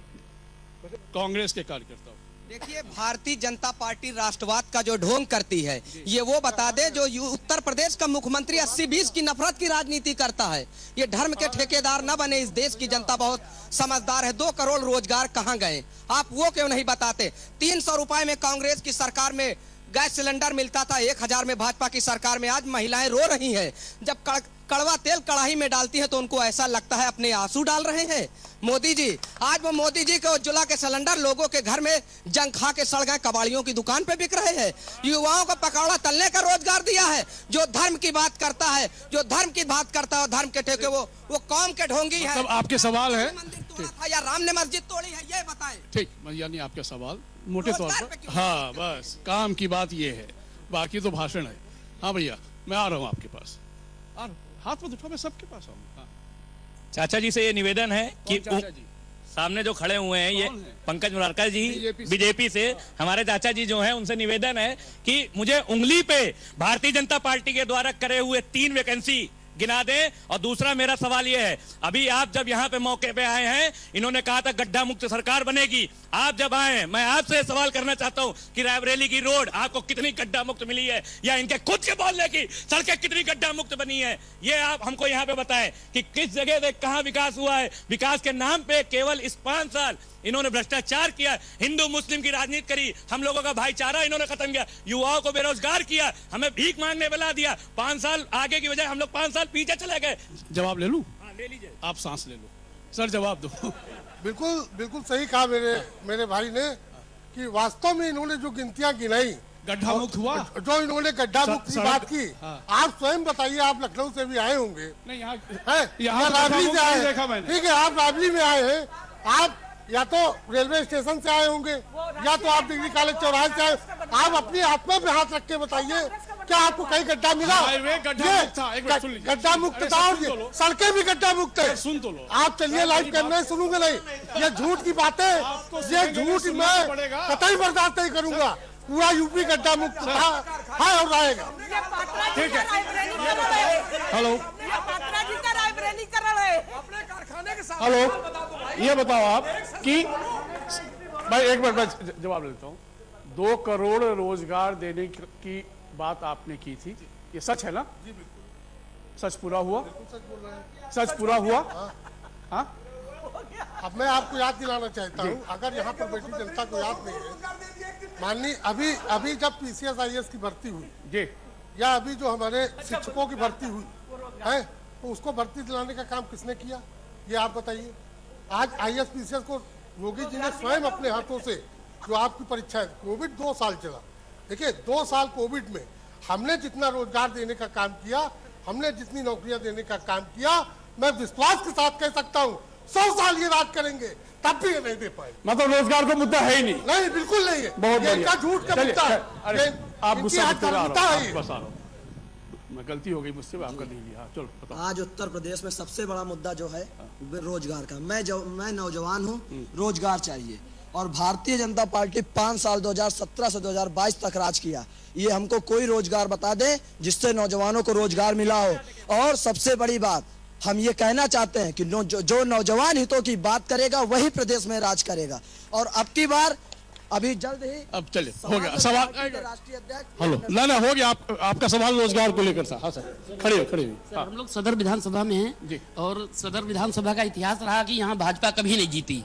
कांग्रेस के कार्यकर्ता, देखिए भारतीय जनता पार्टी राष्ट्रवाद का जो ढोंग करती है, ये वो बता दे जो उत्तर प्रदेश का मुख्यमंत्री 80-20 की नफरत की राजनीति करता है। ये धर्म के ठेकेदार न बने, इस देश की जनता बहुत समझदार है। 2 करोड़ रोजगार कहाँ गए, आप वो क्यों नहीं बताते? 300 रुपए में कांग्रेस की सरकार में गैस सिलेंडर मिलता था, 1000 में भाजपा की सरकार में। आज महिलाएं रो रही हैं, जब कड़वा तेल कढ़ाई में डालती है तो उनको ऐसा लगता है अपने आंसू डाल रहे हैं। मोदी जी, आज वो मोदी जी के उज्ज्वला के सिलेंडर लोगों के घर में जंग खा के सड़ गए, कबाड़ियों की दुकान पे बिक रहे हैं। युवाओं को पकौड़ा तलने का रोजगार दिया है। जो धर्म की बात करता है, जो धर्म की बात करता है, धर्म के ठेके वो कौम के ढोंगी है। आपके सवाल है मंदिर तोड़ा था या राम ने मस्जिद तोड़ी है, ये बताएं। ठीक, यानी आपका सवाल मोटे तौर पर, हाँ बस काम की बात ये है, बाकी तो भाषण है। हाँ भैया मैं आ रहा हूँ आपके पास, हाथ में उठा, मैं सबके पास आऊंगा। चाचा जी से ये निवेदन है कि सामने जो खड़े हुए हैं ये पंकज मुरारकर जी बीजेपी से, हमारे चाचा जी जो हैं उनसे निवेदन है कि मुझे उंगली पे भारतीय जनता पार्टी के द्वारा करे हुए 3 वैकेंसी गिना दें। और दूसरा मेरा सवाल ये है, अभी आप जब यहाँ पे मौके पे आए हैं, इन्होंने कहा था गड्ढा मुक्त सरकार बनेगी। आप जब आए हैं, मैं आपसे सवाल करना चाहता हूँ कि रायबरेली की रोड आपको कितनी गड्ढा मुक्त मिली है, या इनके खुद के बोलने की सड़कें कितनी गड्ढा मुक्त बनी है, ये आप हमको यहाँ पे बताएं कि किस जगह पे कहाँ विकास हुआ है। विकास के नाम पे केवल इस 5 साल इन्होंने भ्रष्टाचार किया, हिंदू मुस्लिम की राजनीति करी, हम लोगों का भाईचारा इन्होंने खत्म किया, युवाओं को बेरोजगार किया, हमें भीख मांगने वाला दिया। 5 साल आगे की बजाय हम लोग 5 साल पीछे चले गए। जवाब ले लूं? हाँ, ले लीजिए। आप सांस ले लो सर, जवाब दो। बिल्कुल सही कहा मेरे भाई ने कि वास्तव में इन्होंने जो गिनतियां गिनाई, गड्ढा मुक्त हुआ, जो इन्होंने गड्ढा मुक्त की बात की, आप स्वयं बताइए, आप लखनऊ से भी आए होंगे। नहीं यहाँ राबली से आए, ठीक है, आप राबली में आए हैं, आप या तो रेलवे स्टेशन से आए होंगे या तो आप डिग्री कॉलेज चौराहे से आए। आप अपनी आत्मा पे हाथ रख के बताइए, क्या आपको कहीं गड्ढा मिला? गड्ढा मुक्त था, और सड़कें भी गड्ढा मुक्त है। सुन तो लो, आप चलिए लाइव करना, सुनूंगा नहीं, ये झूठ की बातें, ये झूठ मैं कतई बर्दाश्त नहीं करूंगा। पूरा यूपी गड्ढा मुक्त था है और रहेगा। ठीक है, हेलो हेलो, ये बताओ आप कि भाई एक मिनट मैं जवाब लेता हूँ। 2 करोड़ रोजगार देने की बात आपने की थी, ये सच है ना? जी बिल्कुल सच पूरा हुआ? सच पूरा हुआ? हाँ, अब मैं आपको याद दिलाना चाहता हूँ, अगर यहाँ पर बैठी जनता को याद नहीं है, माननीय अभी जब PCS IAS की भर्ती हुई जी, या अभी जो हमारे शिक्षकों की भर्ती हुई है, तो उसको भर्ती दिलाने का काम किसने किया, ये आप बताइए। आज IAS PCS को योगी जी ने स्वयं अपने हाथों से, जो आपकी परीक्षा है, कोविड 2 साल चला, देखिए 2 साल कोविड में हमने जितना रोजगार देने का काम किया, हमने जितनी नौकरियां देने का काम किया, मैं विश्वास के साथ कह सकता हूँ 100 साल ये राज करेंगे तब भी ये नहीं दे पाए। मतलब रोजगार का मुद्दा है ही नहीं? नहीं, बिल्कुल नहीं है, बहुत ये इनका झूठ का मुद्दा है। आप गुस्सा इनकी आत्महत्या है। बस आ रहा हूँ, मैं गलती हो गई मुझसे, आपका नहीं लिया। चलो बताओ। आज उत्तर प्रदेश में सबसे बड़ा मुद्दा जो है रोजगार का। मैं नौजवान हूँ, रोजगार चाहिए, और भारतीय जनता पार्टी 5 साल 2017 से 2022 तक राज किया। ये हमको कोई रोजगार बता दे जिससे नौजवानों को रोजगार मिला हो। और सबसे बड़ी बात, हम ये कहना चाहते हैं कि जो नौजवान हितों की बात करेगा वही प्रदेश में राज करेगा। और अब की बार अभी जल्द ही अब चलिए हो गया सवाल। राष्ट्रीय अध्यक्ष हेलो ना हो गया आपका सवाल रोजगार को लेकर था। हाँ सर खड़े हो। सर हम लोग सदर विधानसभा में हैं जी। और सदर विधानसभा का इतिहास रहा कि यहाँ भाजपा कभी नहीं जीती,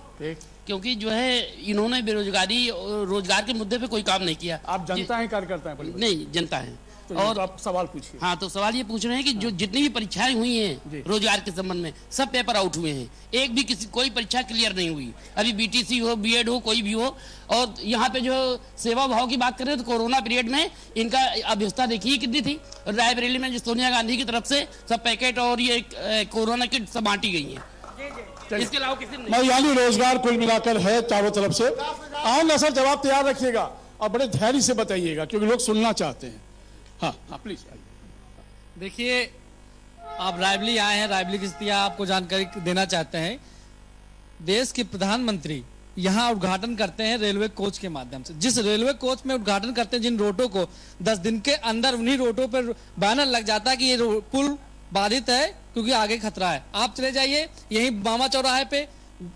क्योंकि जो है इन्होंने बेरोजगारी और रोजगार के मुद्दे पे कोई काम नहीं किया। आप जनता हैं कार्यकर्ता हैं? नहीं, जनता है। तो और आप सवाल पूछिए। हाँ, तो सवाल ये पूछ रहे हैं कि जो जितनी भी परीक्षाएं हुई हैं रोजगार के संबंध में, सब पेपर आउट हुए हैं, एक भी कोई परीक्षा क्लियर नहीं हुई। अभी बीटीसी हो, बीएड हो, कोई भी हो। और यहाँ पे जो सेवा भाव की बात करें तो कोरोना पीरियड में इनका अभ्यस्ता देखिए कितनी थी। रायबरेली में जो सोनिया गांधी की तरफ से सब पैकेट और ये कोरोना किट सब बांटी गई है। इसके अलावा किसी ने यानी रोजगार कुल मिलाकर है चारों तरफ से। आम सर जवाब तैयार रखिएगा और बड़े धैर्य से बताइएगा क्योंकि लोग सुनना चाहते हैं। हाँ प्लीज। देखिए, आप रायबरेली आए हैं, रायबरेली की स्थिति आपको जानकारी देना चाहते हैं। देश के प्रधानमंत्री यहाँ उद्घाटन करते हैं रेलवे कोच के माध्यम से। जिस रेलवे कोच में उद्घाटन करते हैं जिन रोडों को, 10 दिन के अंदर उन्हीं रोडों पर बैनर लग जाता है कि ये पुल बाधित है क्योंकि आगे खतरा है। आप चले जाइए यही बामा चौराहे पे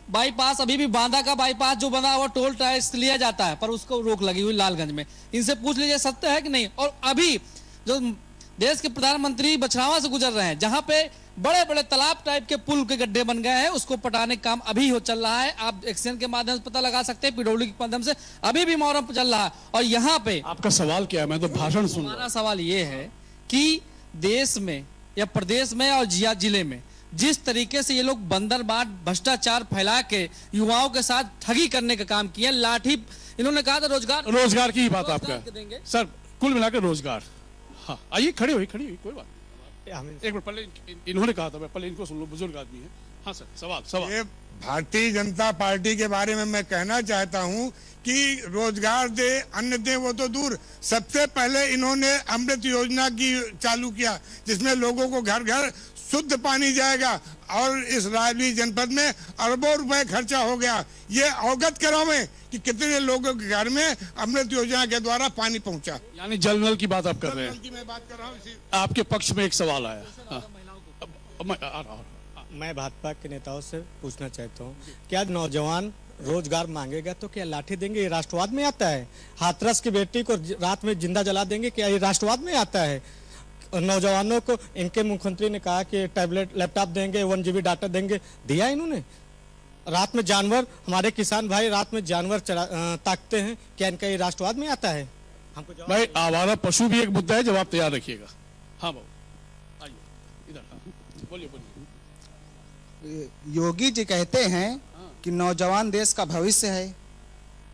बाईपास, अभी भी बांदा का बाईपास जो बना हुआ टोल टैक्स लिया जाता है, पर उसको रोक लगी हुई लालगंज में। इनसे पूछ लीजिए सत्य है कि नहीं। और अभी जो देश के प्रधानमंत्री बछरावा से गुजर रहे हैं, जहां पे बड़े बड़े तालाब टाइप के पुल के गड्ढे बन गए हैं, उसको पटाने का काम अभी चल रहा है। आप एक्शन के माध्यम से पता लगा सकते हैं, पीडब्ल्यू के माध्यम से अभी भी मुहर्रम चल रहा है। और यहाँ पे आपका सवाल क्या है? मैं तो भाषण सुन। हमारा सवाल ये है कि देश में या प्रदेश में और जिले में जिस तरीके से ये लोग बंदरबाट भ्रष्टाचार फैला के युवाओं के साथ ठगी करने का काम किया, लाठी, इन्होंने कहा था रोजगार की बात आपका सर, कुल मिलाकर रोजगार। हाँ आइए, खड़े हुई कोई बात। एक मिनट पहले इन्होंने कहा था, पहले इनको सुन लो, बुजुर्ग आदमी है। हाँ सर सवाल। ये भारतीय जनता पार्टी के बारे में मैं कहना चाहता हूं कि रोजगार दे अन्न दे वो तो दूर, सबसे पहले इन्होंने अमृत योजना की चालू किया जिसमें लोगों को घर घर शुद्ध पानी जाएगा और इस रायबरेली जनपद में अरबों रुपए खर्चा हो गया। ये अवगत करावें कि कितने लोगों के घर में अमृत योजना के द्वारा पानी पहुंचा। यानी जल नल की बात आप कर रहे हैं। मैं बात कर रहा हूँ। आपके पक्ष में एक सवाल आया। मैं भाजपा के नेताओं से पूछना चाहता हूँ, क्या नौजवान रोजगार मांगेगा तो क्या लाठी देंगे? ये राष्ट्रवाद में आता है? हाथरस की बेटी को रात में जिंदा जला देंगे, क्या ये राष्ट्रवाद में आता है? नौजवानों को इनके मुख्यमंत्री ने कहा कि टैबलेट लैपटॉप देंगे, 1 GB डाटा देंगे, दिया इन्होंने? रात में जानवर, हमारे किसान भाई रात में जानवर ताकते हैं, क्या इनका ये राष्ट्रवाद में आता है? हमको भाई आवारा पशु भी एक मुद्दा है, जवाब तैयार रखिएगा। हाँ बाबू आइए इधर। बोलिए। योगी जी कहते हैं कि नौजवान देश का भविष्य है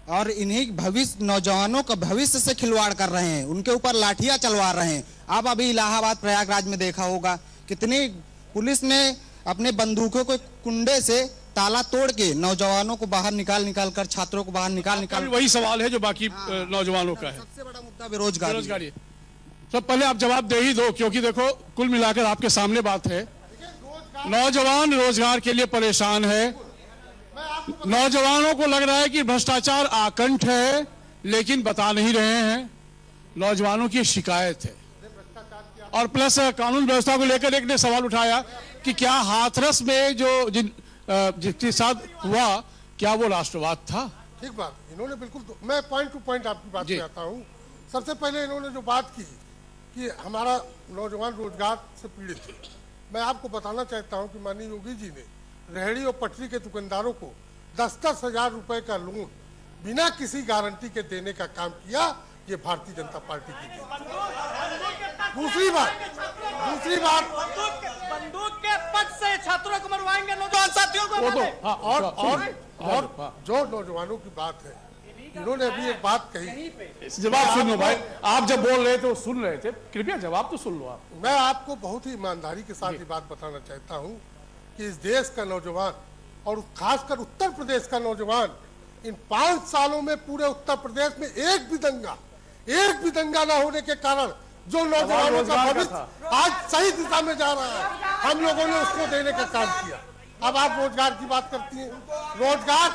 और इन्हीं भविष्य, नौजवानों का भविष्य से खिलवाड़ कर रहे हैं, उनके ऊपर लाठियां चलवा रहे हैं। आप अभी इलाहाबाद प्रयागराज में देखा होगा कितनी पुलिस ने अपने बंदूकों को कुंडे से ताला तोड़ के नौजवानों को बाहर निकाल कर, छात्रों को बाहर निकाल। वही सवाल है जो बाकी नौजवानों का है। सबसे बड़ा मुद्दा बेरोजगारी। तो पहले आप जवाब दे ही दो, क्योंकि देखो कुल मिलाकर आपके सामने बात है, नौजवान रोजगार के लिए परेशान है। नौजवानों को लग रहा है कि भ्रष्टाचार आकंठ है, लेकिन बता नहीं रहे हैं। नौजवानों की शिकायत है। और प्लस कानून व्यवस्था को लेकर एक ने सवाल उठाया कि क्या हाथरस में जो जिसके साथ हुआ, क्या वो राष्ट्रवाद था? ठीक बात, इन्होंने बिल्कुल, मैं पॉइंट टू पॉइंट आपकी बात पे आता हूँ। सबसे पहले इन्होंने जो बात की कि हमारा नौजवान रोजगार से पीड़ित है, मैं आपको बताना चाहता हूं कि माननीय योगी जी ने रेहड़ी और पटरी के दुकानदारों को 10-10 हजार रुपए का लोन बिना किसी गारंटी के देने का काम किया। ये भारतीय जनता पार्टी की थी। दूसरी बात बंदूक के पद से छात्रों को मरवाएंगे, नौजवान साथियों को। और जो नौजवानों की बात है, इन्होंने अभी एक बात कही। जवाब सुन लो भाई, आप जब बोल रहे थे वो सुन रहे थे, कृपया जवाब तो सुन लो आप। मैं आपको बहुत ही ईमानदारी के साथ ये बात बताना चाहता हूं कि इस देश का नौजवान और खासकर उत्तर प्रदेश का नौजवान, इन 5 सालों में पूरे उत्तर प्रदेश में एक भी दंगा ना होने के कारण जो नौजवानों का भविष्य आज सही दिशा में जा रहा है, हम लोगों ने उसको देने का काम किया। अब आप रोजगार की बात करती हैं। रोजगार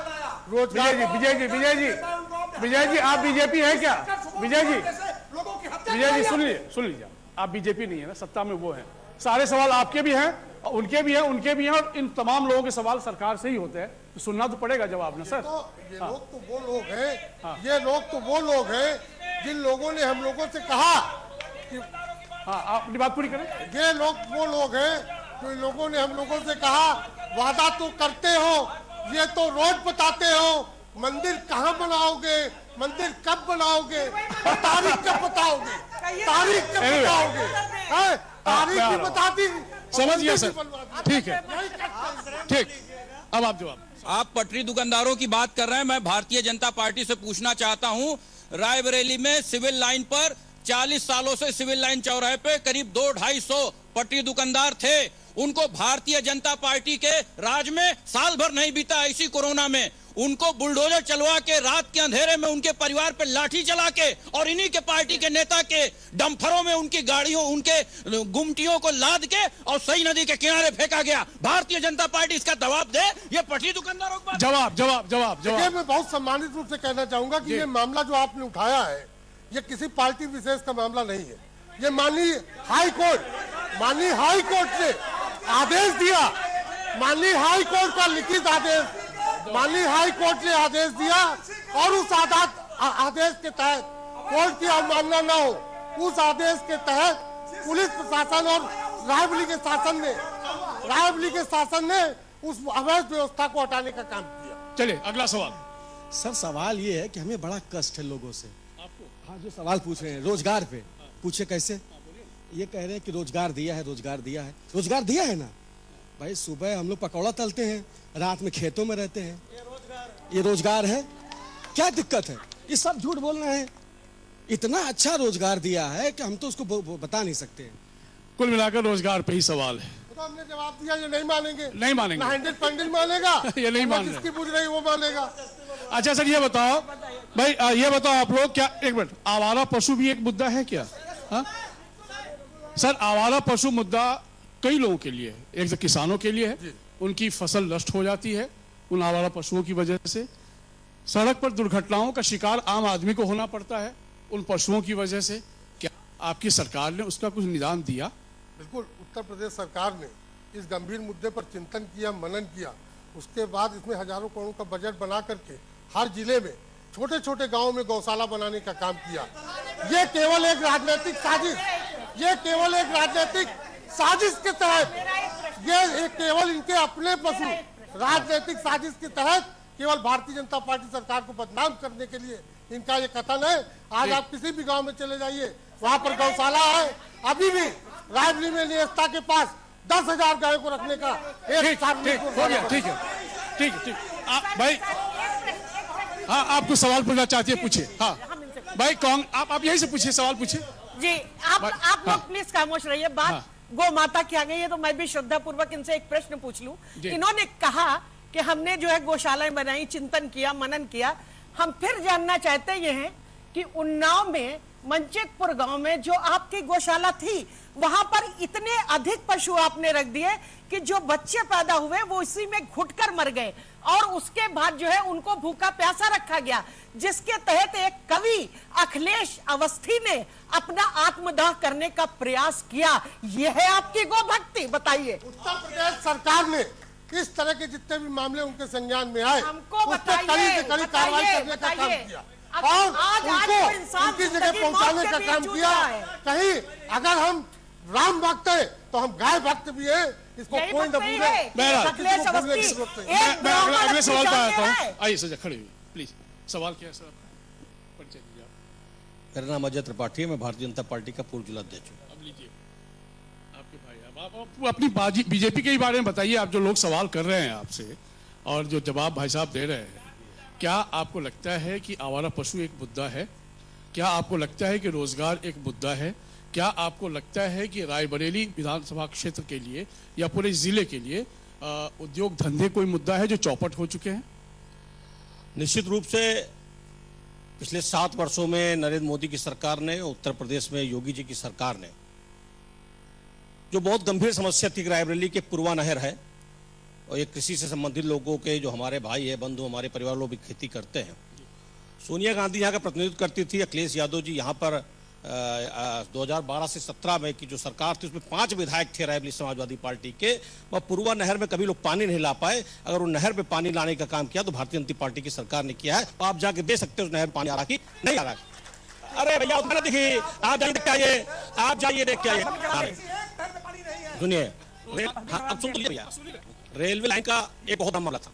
विजय जी आप बीजेपी है क्या? विजय जी सुन लीजिए, आप बीजेपी नहीं है ना, सत्ता में वो है। सारे सवाल आपके भी हैं उनके भी हैं और इन तमाम लोगों के सवाल सरकार से ही होते हैं, तो सुनना तो पड़ेगा जवाब ना सर। ये लोग तो वो लोग हैं, ये लोग तो वो लोग हैं जिन लोगों ने हम लोगों से कहा कि हाँ, आप अपनी बात पूरी करें। ये लोग वो लोग हैं जो इन लोगों ने हम लोगों से कहा वादा तो करते हो, ये तो रोज बताते हो, मंदिर कहाँ बनाओगे, मंदिर कब बनाओगे, तारीख कब बताओगे, तारीख कब बताओगे, तारीख भी बता दी। समझ गया सर, ठीक है, ठीक। अब आप जवाब। आप पटरी दुकानदारों की बात कर रहे हैं, मैं भारतीय जनता पार्टी से पूछना चाहता हूं, रायबरेली में सिविल लाइन पर 40 सालों से सिविल लाइन चौराहे पे करीब 200-250 पटरी दुकानदार थे। उनको भारतीय जनता पार्टी के राज में साल भर नहीं बीता, इसी कोरोना में उनको बुलडोजर चलवा के रात के अंधेरे में उनके परिवार पर लाठी चला के और इन्हीं के पार्टी के नेता के डंफरों में उनकी गाड़ियों, उनके गुमटियों को लाद के और सही नदी के किनारे फेंका गया। भारतीय जनता पार्टी इसका जवाब दे। ये पटरी दुकानदारों को जवाब। मैं बहुत सम्मानित रूप से कहना चाहूंगा कि ये मामला जो आपने उठाया है, ये किसी पार्टी विशेष का मामला नहीं है। ये माननीय हाई कोर्ट ने आदेश दिया, माननीय हाई कोर्ट का लिखित आदेश, माननीय हाई कोर्ट ने आदेश दिया और उस आदेश के तहत कोर्ट की अवमानना न हो, उस आदेश के तहत पुलिस प्रशासन और रायबरेली के शासन ने उस अवैध व्यवस्था को हटाने का काम किया। चलिए अगला सवाल। सर सवाल ये है कि हमें बड़ा कष्ट है लोगों से। आपको? हाँ, जो सवाल पूछ रहे हैं रोजगार पे, पूछे कैसे? ये कह रहे हैं कि रोजगार दिया है, रोजगार दिया है, रोजगार दिया है ना भाई। सुबह हम लोग पकौड़ा तलते हैं, रात में खेतों में रहते हैं, ये रोजगार है? क्या दिक्कत है? ये सब झूठ बोल रहे हैं। इतना अच्छा रोजगार दिया है कि हम तो उसको बता नहीं सकते। कुल मिलाकर रोजगार पे ही सवाल है। तो हमने जवाब दिया, ये नहीं मानेंगे, नहीं मानेंगे, ना 100% मानेगा ये नहीं मान रहे, जिसकी पूछ रही वो मानेगा। अच्छा सर ये बताओ भाई, ये बताओ आप लोग, क्या एक मिनट, आवारा पशु भी एक मुद्दा है क्या? हा? सर आवारा पशु मुद्दा कई लोगों के लिए है। एक तो किसानों के लिए है, उनकी फसल नष्ट हो जाती है उन आवारा पशुओं की वजह से। सड़क पर दुर्घटनाओं का शिकार आम आदमी को होना पड़ता है उन पशुओं की वजह से। क्या आपकी सरकार ने उसका कुछ निदान दिया? बिल्कुल, उत्तर प्रदेश सरकार ने इस गंभीर मुद्दे पर चिंतन किया, मनन किया। उसके बाद इसमें हजारों करोड़ों का बजट बना करके हर जिले में, छोटे छोटे गांवों में गौशाला बनाने का काम किया। ये केवल एक राजनीतिक साजिश के तहत, ये केवल इनके अपने पशु राजनीतिक साजिश के तहत केवल भारतीय जनता पार्टी सरकार को बदनाम करने के लिए इनका ये कथन है। आज आप किसी भी गांव में चले जाइए, वहां पर गौशाला है। अभी भी रायबरेली में नियस्ता के पास 10,000 गायों को रखने का एक ठीक है भाई। हाँ, आपको सवाल पूछना चाहती है, पूछिए। हाँ भाई, कौन आप यहीं से पूछिए, सवाल पूछिए जी। आप लोग प्लीज खामोश रहिए। बात गौ माता की आ गई है तो मैं भी श्रद्धा पूर्वक इनसे एक प्रश्न पूछ लूं। इन्होंने कहा कि हमने जो है गौशालाएं बनाई, चिंतन किया, मनन किया। हम फिर जानना चाहते ये हैं कि उन्नाव में मंचेकपुर गांव में जो आपकी गौशाला थी, वहां पर इतने अधिक पशु आपने रख दिए कि जो बच्चे पैदा हुए वो इसी में घुटकर मर गए और उसके बाद जो है उनको भूखा प्यासा रखा गया, जिसके तहत एक कवि अखिलेश अवस्थी ने अपना आत्मदाह करने का प्रयास किया। यह है आपकी गौ भक्ति? बताइए। उत्तर प्रदेश सरकार ने इस तरह के जितने भी मामले उनके संज्ञान में आए, हमको बताइए, कड़ी से कड़ी कार्रवाई करने का काम किया और उनको उनकी जगह पहुंचाने का काम किया। कहीं अगर हम राम भक्त है तो हम गाय भक्त भी है, इसको कोई न भूले। मैं अगले सवाल पर आता हूँ। आइए सर, खड़े हुए प्लीज। सवाल क्या है सर? परिचय दीजिए आप। मेरा नाम अजय त्रिपाठी है, मैं भारतीय जनता पार्टी का पूर्व जिलाध्यक्ष हूँ। अब लीजिए आपके भाई, आप अपनी बीजेपी के बारे में बताइए। आप जो लोग सवाल कर रहे हैं आपसे और जो जवाब भाई साहब दे रहे हैं, क्या आपको लगता है कि आवारा पशु एक मुद्दा है? क्या आपको लगता है कि रोजगार एक मुद्दा है? क्या आपको लगता है कि रायबरेली विधानसभा क्षेत्र के लिए या पूरे जिले के लिए उद्योग धंधे कोई मुद्दा है जो चौपट हो चुके हैं? निश्चित रूप से पिछले 7 वर्षों में नरेंद्र मोदी की सरकार ने, उत्तर प्रदेश में योगी जी की सरकार ने, जो बहुत गंभीर समस्या थी, रायबरेली के पूर्वा नहर है और ये कृषि से संबंधित लोगों के जो हमारे भाई है, बंधु, हमारे परिवार लोग भी खेती करते हैं। सोनिया गांधी यहाँ का प्रतिनिधित्व करती थी, अखिलेश यादव जी यहाँ पर 2012 से 17 में की जो सरकार थी उसमें 5 विधायक थे रायबरेली समाजवादी पार्टी के। वह पुरवा नहर में कभी लोग पानी नहीं ला पाए। अगर उन नहर पे पानी लाने का काम किया तो भारतीय जनता पार्टी की सरकार ने किया है। आप जाके दे सकते हो उस नहर में पानी आ रहा कि नहीं आ रहा। अरे भैया उतना देखिए, आप जाइए देख के आइए, आप जाइए देख के आइए। सुनिए, अब सुन लीजिए भैया, रेलवे लाइन का एक बहुत बड़ा मामला था।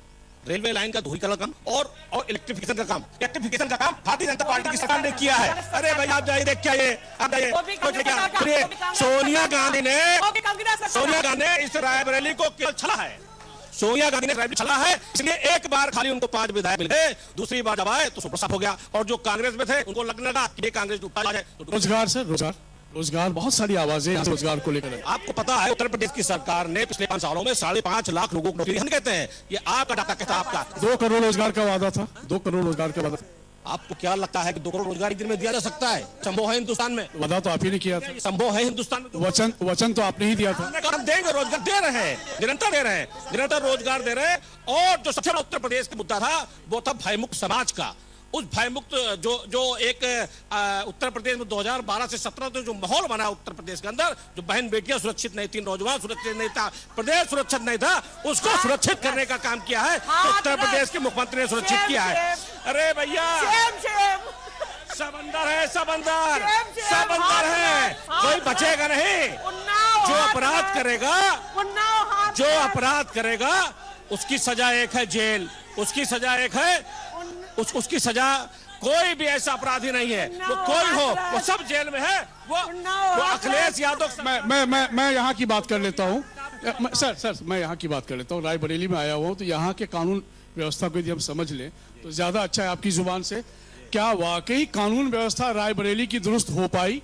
रेलवे लाइन का दोहरीकरण का काम और इलेक्ट्रिफिकेशन का काम, इलेक्ट्रिफिकेशन का काम भारतीय जनता पार्टी की सरकार ने किया है। अरे भाई आप जाइए देख के आइए, आप जाइए। सोनिया गांधी ने इस रायबरेली को केवल छला है। सोनिया गांधी ने रायबरेली छला है, इसलिए एक बार खाली उनको 5 विधायक मिल गए, दूसरी बार जब आए तो सुप्रसाद हो गया। और जो कांग्रेस में थे उनको लगने लगा कि ये कांग्रेस टूटा है। रोजगार सर, रोजगार बहुत सारी आवाजें रोजगार को लेकर। आपको पता है उत्तर प्रदेश की सरकार ने पिछले 5 सालों में 5.5 लाख लोगों को नौकरी हम कहते हैं। ये आपका डाटा कहता है। आपका 2 करोड़ रोजगार का वादा था, 2 करोड़ रोजगार का वादा। आपको क्या लगता है कि 2 करोड़ रोजगार एक दिन में दिया जा सकता है? संभव है हिंदुस्तान में? वादा तो आप ही ने किया था। संभव है हिंदुस्तान में? वचन तो आपने ही दिया था। हम देंगे, रोजगार दे रहे हैं, निरंतर दे रहे हैं, निरंतर रोजगार दे रहे हैं। और जो सबसे बड़ा उत्तर प्रदेश का मुद्दा था वो था भयमुक्त समाज का। उस भयमुक्त जो एक उत्तर प्रदेश में 2012 से 17 तक जो माहौल बना उत्तर प्रदेश के अंदर, जो बहन बेटियां सुरक्षित नहीं थी, नौजवान सुरक्षित नहीं था, प्रदेश सुरक्षित नहीं था, उसको सुरक्षित करने का काम किया है तो उत्तर प्रदेश के मुख्यमंत्री ने सुरक्षित किया है। अरे भैया समंदर है, समंदर है, कोई बचेगा नहीं। जो अपराध करेगा उसकी सजा एक है जेल, उसकी सजा एक है उसकी सजा। कोई भी ऐसा अपराधी नहीं है, वो कोई हो, वो सब जेल में है। वो अखिलेश यादव। मैं यहाँ की बात कर लेता हूँ सर, मैं यहाँ की बात कर लेता हूँ। रायबरेली में आया हुआ हूँ तो यहाँ के कानून व्यवस्था को यदि हम समझ लें तो ज्यादा अच्छा है आपकी जुबान से। क्या वाकई कानून व्यवस्था रायबरेली की दुरुस्त हो पाई?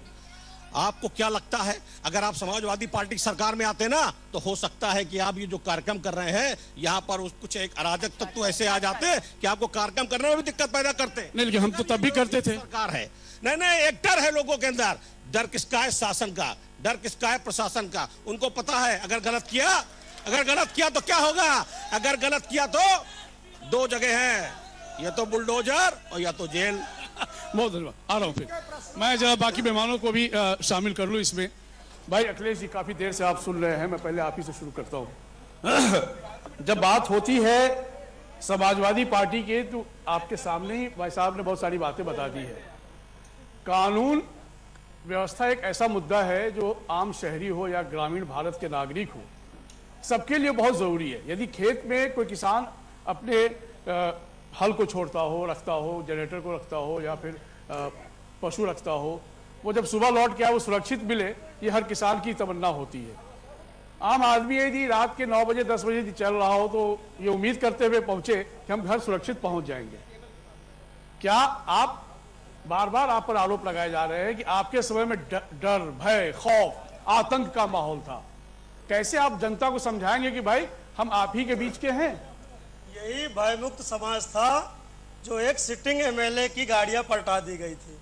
आपको क्या लगता है अगर आप समाजवादी पार्टी की सरकार में आते ना तो हो सकता है कि आप ये जो कार्यक्रम कर रहे हैं यहाँ पर कुछ एक अराजक तत्व तो ऐसे आ जाते कि आपको कार्यक्रम करने में भी दिक्कत पैदा करते। नहीं, लेकिन हम तो तब भी करते थे। सरकार है, नहीं, एक डर है लोगों के अंदर। डर किसका है? शासन का। डर किसका है? प्रशासन का। उनको पता है अगर गलत किया तो क्या होगा। अगर गलत किया तो 2 जगह है, या तो बुलडोजर और या तो जेल। बहुत धन्यवाद। आ रहा हूँ फिर मैं जरा बाकी मेहमानों को भी शामिल कर लूँ इसमें। भाई अखिलेश जी, काफी देर से आप सुन रहे हैं, मैं पहले आप ही से शुरू करता हूँ। जब बात होती है समाजवादी पार्टी की तो आपके सामने ही भाई साहब ने बहुत सारी बातें बता दी है। कानून व्यवस्था एक ऐसा मुद्दा है जो आम शहरी हो या ग्रामीण भारत के नागरिक हो, सबके लिए बहुत जरूरी है। यदि खेत में कोई किसान अपने हल को छोड़ता हो, रखता हो, जनरेटर को रखता हो या फिर पशु रखता हो, वो जब सुबह लौट के आए वो सुरक्षित मिले, ये हर किसान की तमन्ना होती है। आम आदमी यदि रात के 9 बजे 10 बजे चल रहा हो तो ये उम्मीद करते हुए पहुंचे कि हम घर सुरक्षित पहुंच जाएंगे। क्या आप बार आप पर आरोप लगाए जा रहे हैं कि आपके समय में डर, भय, खौफ, आतंक का माहौल था। कैसे आप जनता को समझाएंगे कि भाई हम आप ही के बीच के हैं? यही भयमुक्त समाज था जो एक सिटिंग एमएलए की गाड़ियां पलटा दी गई थी।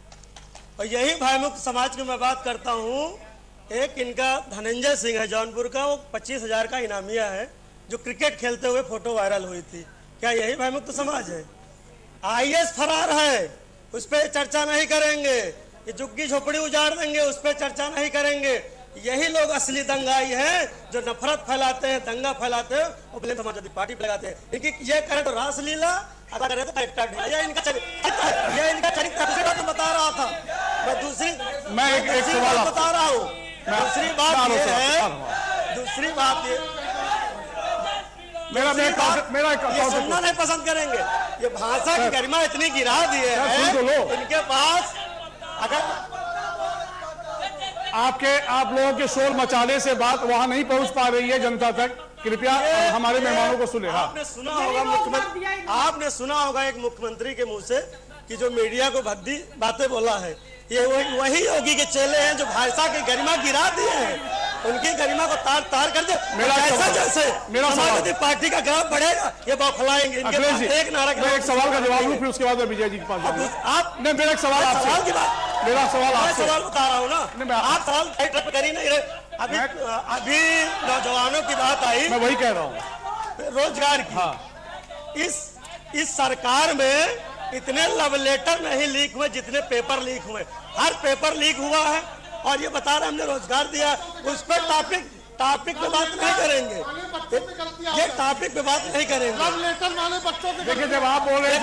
और यही भयमुक्त समाज की मैं बात करता हूं। एक इनका धनंजय सिंह है जौनपुर का, वो 25,000 का इनामिया है, जो क्रिकेट खेलते हुए फोटो वायरल हुई थी। क्या यही भयमुक्त समाज है? आईएएस फरार है, उस पर चर्चा नहीं करेंगे। ये झुग्गी झोपड़ी उजाड़ देंगे, उस पर चर्चा नहीं करेंगे। यही लोग असली दंगाई हैं जो नफरत फैलाते हैं, दंगा फैलाते हैं और ब्लेम समाजवादी पार्टी पे लगाते हैं। इनकी ये करें तो रासलीला, अदा करें तो करेक्टर। ये इनका चरित्र दूसरी बात बता रहा था मैं। दूसरी सवाल बता रहा हूँ। दूसरी बात ये है, दूसरी बात ये मेरा सुनना नहीं पसंद करेंगे। ये भाषा की गरिमा इतनी गिरा दी है इनके पास। अगर आप लोगों के शोर मचाने से बात वहां नहीं पहुंच पा रही है जनता तक, कृपया हमारे मेहमानों को सुने। आपने सुना होगा एक मुख्यमंत्री के मुंह से कि जो मीडिया को भद्दी बातें बोला है, ये वही योगी के चेले हैं जो भाषा की गरिमा गिरा दिए हैं। उनकी गरिमा को तार कर दे। जैसे समाजवादी पार्टी का ग्राफ बढ़ेगा ये बौखलाएंगे। एक नारा। मैं एक सवाल का जवाब दूं, फिर उसके बाद विजय जी के पास जाऊंगा। मेरा एक सवाल आपसे, मेरा सवाल आपसे, सवाल बता रहा हूँ ना, आप सवाल कर ही नहीं रहे। अभी नौजवानों की बात आई, मैं वही कह रहा हूँ, रोजगार की। इस सरकार में इतने लव लेटर नहीं लीक हुए जितने पेपर लीक हुए। हर पेपर लीक हुआ है और ये बता रहे हमने रोजगार दिया, उस पर टॉपिक पे बात नहीं करेंगे, ये टॉपिक पे बात नहीं करेंगे। लव लेटर वाले बच्चों से देखिए जब आप बोल रहे हैं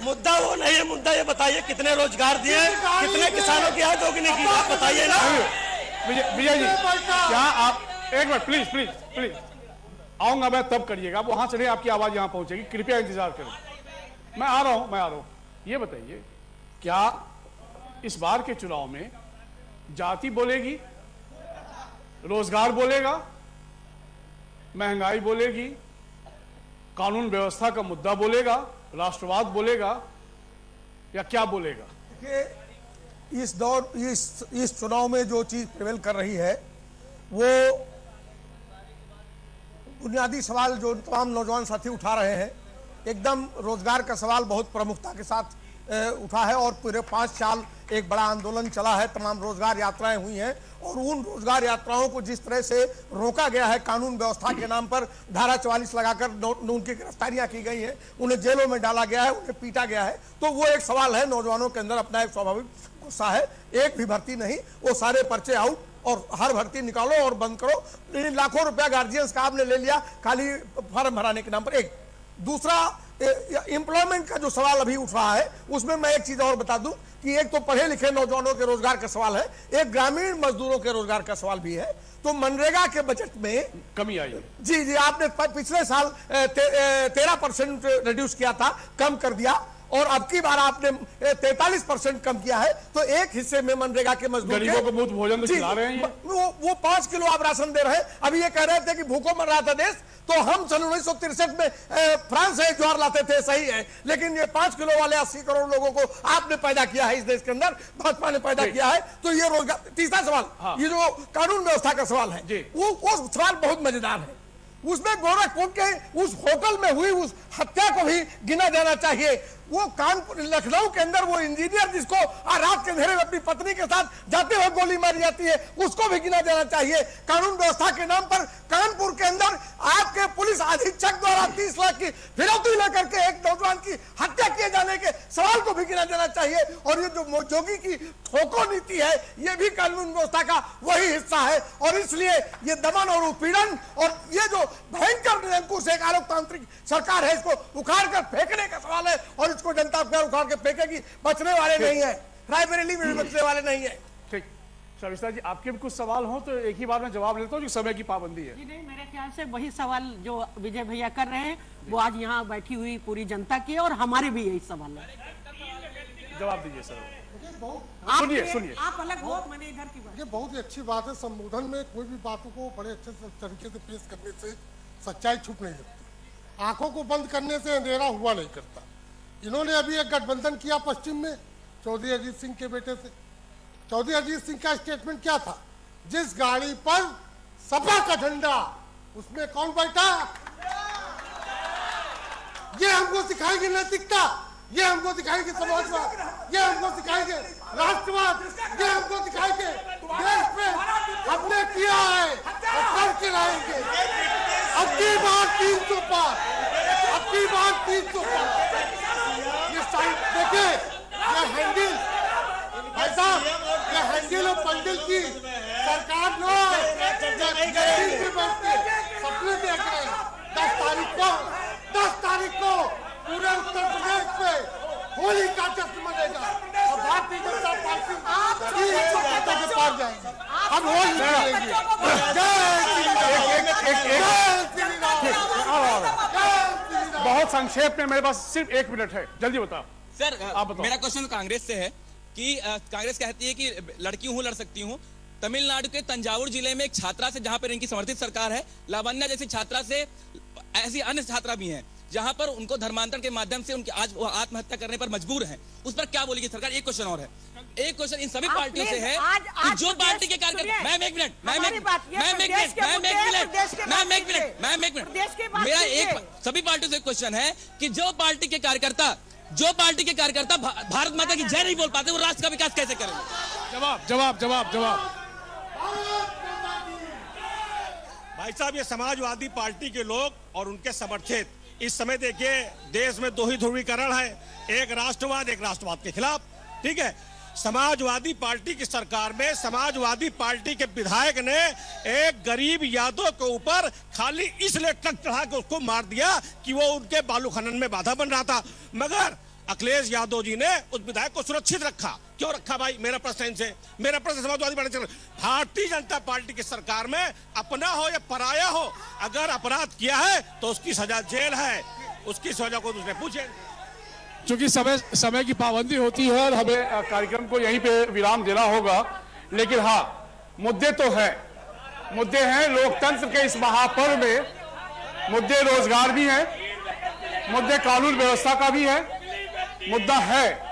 मुद्दा वो नहीं है, मुद्दा ये बताइए कितने रोजगार दिए, कितने किसानों की आय दोगुनी की, आप बताइए ना। विजय जी क्या आप एक मिनट प्लीज प्लीज प्लीज, आऊंगा मैं तब करिएगा, आप वहां से नहीं आपकी आवाज यहां पहुंचेगी, कृपया इंतजार करें। मैं आ रहा हूं। ये बताइए क्या इस बार के चुनाव में जाति बोलेगी, रोजगार बोलेगा, महंगाई बोलेगी, कानून व्यवस्था का मुद्दा बोलेगा, राष्ट्रवाद बोलेगा, या क्या बोलेगा? देखिए इस चुनाव में जो चीज प्रिवेल कर रही है वो बुनियादी सवाल जो तमाम नौजवान साथी उठा रहे हैं, एकदम रोजगार का सवाल बहुत प्रमुखता के साथ उठा है और पूरे 5 साल एक बड़ा आंदोलन चला है, तमाम रोजगार यात्राएं हुई हैं और उन रोजगार यात्राओं को जिस तरह से रोका गया है, कानून व्यवस्था के नाम पर धारा 44 लगाकर उनकी गिरफ्तारियां की गई हैं, उन्हें जेलों में डाला गया है, उन्हें पीटा गया है, तो वो एक सवाल है। नौजवानों के अंदर अपना एक स्वाभाविक गुस्सा है, एक भी भर्ती नहीं, वो सारे पर्चे आउट और हर भर्ती निकालो और बंद करो। लाखों रुपया गार्जियंस का आपने ले लिया खाली फॉर्म भराने के नाम पर। एक दूसरा एम्प्लॉयमेंट का जो सवाल अभी उठ रहा है, उसमें मैं एक चीज और बता दूं कि एक तो पढ़े लिखे नौजवानों के रोजगार का सवाल है, एक ग्रामीण मजदूरों के रोजगार का सवाल भी है। तो मनरेगा के बजट में कमी आई है। जी आपने पिछले साल 13% रिड्यूस किया था, कम कर दिया, और अब की बार आपने 43% कम किया है। तो एक हिस्से में मनरेगा के मजदूर गरीबों को मुफ्त भोजन खिला रहे हैं, वो 5 किलो आप राशन दे रहे हैं। अभी ये कह रहे थे कि भूखों मर रहा था देश, तो हम सन 1963 में फ्रांस से ज्वार लाते थे, सही है, लेकिन ये 5 किलो वाले 80 करोड़ लोगों को आपने पैदा किया है इस देश के अंदर, भाजपा ने पैदा किया है। तो ये रोजगार। तीसरा सवाल, ये जो कानून व्यवस्था का सवाल है, वो सवाल बहुत मजेदार है। उसमें गोरखपुर के उस होटल में हुई उस हत्या को भी गिना जाना चाहिए। वो कानपुर लखनऊ के अंदर वो इंजीनियर जिसको रात के अंधेरे में अपनी पत्नी के साथ जाते हुए गोली मारी जाती है, उसको भी गिना जाना चाहिए। कानून व्यवस्था के नाम पर कानपुर के अंदर आपके पुलिस अधीक्षक द्वारा 30 लाख की फिरौती लेकर के एक नौजवान की हत्या किए जाने के सवाल को भी गिना जाना चाहिए। और ये जो जोगी की ठोको नीति है, ये भी कानून व्यवस्था का वही हिस्सा है। और इसलिए ये दमन और उत्पीड़न और ये जो भयंकर निरंकुश एक आलोकतांत्रिक सरकार है, इसको उखाड़ कर फेंकने का सवाल है। और इसको जनता उखाड़ के फेंकेगी, बचने वाले नहीं है, रायबरेली में भी बचने वाले नहीं है। ठीक, शर्मिष्ठा जी आपके भी कुछ सवाल हो तो एक ही बार में जवाब लेता हूँ, समय की पाबंदी है। जी नहीं, मेरे ख्याल से वही सवाल जो विजय भैया कर रहे हैं वो आज यहाँ बैठी हुई पूरी जनता की और हमारे भी यही सवाल है। जवाब दीजिए सर। सुनिए आप अलग हो, मैंने इधर की बात। ये बहुत ही अच्छी बात है, संबोधन में कोई भी बातों को बड़े अच्छे तरीके से पेश करने से सच्चाई छुप नहीं सकती, आंखों को बंद करने से अंधेरा हुआ नहीं करता। इन्होंने अभी एक गठबंधन किया पश्चिम में चौधरी अजीत सिंह के बेटे से। चौधरी अजीत सिंह का स्टेटमेंट क्या था? जिस गाड़ी पर सपा का झंडा, उसमें कौन बैठा? ये हमको सिखाएंगे नैतिकता, ये हमको सिखाएंगे समाजवाद, ये हमको सिखाएंगे राष्ट्रवाद, ये हमको सिखाएंगे देश में हमने किया है और करके रहेंगे। अब की बार 300 पार, अब की बार 300 पार। ये साइड देखिए, ये हैंडल भाई साहब, ये हैंडल और पंडिल की सरकार लो सपने देख रहे हैं। 10 तारीख को पूरे उत्तर प्रदेश में होली का जश्न मनेगा और भारतीय जनता पार्टी के पास जाएगी। हम होली खेलेंगे। बहुत संक्षेप में, मेरे पास सिर्फ 1 मिनट है, जल्दी बताओ सर। आप बताओ। मेरा क्वेश्चन कांग्रेस से है कि कांग्रेस कहती है कि लड़की हूं, लड़ सकती हूं। तमिलनाडु के तंजावुर जिले में एक छात्रा से, जहां पर इनकी समर्थित सरकार है, लावण्या जैसी छात्रा से ऐसी अन्य छात्रा भी हैं जहां पर उनको धर्मांतरण के माध्यम से उनकी आज वो आत्महत्या करने पर मजबूर हैं। उस पर क्या बोलेगी सरकार? एक क्वेश्चन और है, एक क्वेश्चन इन सभी पार्टियों से है कि जो पार्टी के कार्यकर्ता, मैम एक मिनट, मेरा एक सभी पार्टियों से एक क्वेश्चन है कि जो पार्टी के कार्यकर्ता भारत माता की जय नहीं बोल पाते, वो राष्ट्र का विकास कैसे करेंगे? जवाब। भाई साहब, ये समाजवादी पार्टी के लोग और उनके समर्थित इस समय देखिए देश में दो ही ध्रुवीकरण है, एक राष्ट्रवाद, एक राष्ट्रवाद के खिलाफ। ठीक है, समाजवादी पार्टी की सरकार में समाजवादी पार्टी के विधायक ने एक गरीब यादव के ऊपर खाली इसलिए ट्रक चढ़ा के उसको मार दिया कि वो उनके बालू खनन में बाधा बन रहा था, मगर अखिलेश यादव जी ने उस विधायक को सुरक्षित रखा। क्यों रखा भाई? मेरा प्रश्न इनसे, मेरा प्रश्न समाजवादी पार्टी से। भारतीय जनता पार्टी की सरकार में अपना हो या पराया हो, अगर अपराध किया है तो उसकी सजा जेल है, उसकी सजा को दूसरे पूछे। चूंकि समय की पाबंदी होती है और हमें कार्यक्रम को यहीं पे विराम देना होगा, लेकिन हाँ मुद्दे तो है, मुद्दे हैं लोकतंत्र के इस महापर्व में। मुद्दे रोजगार भी हैं, मुद्दे कानून व्यवस्था का भी है, मुद्दा है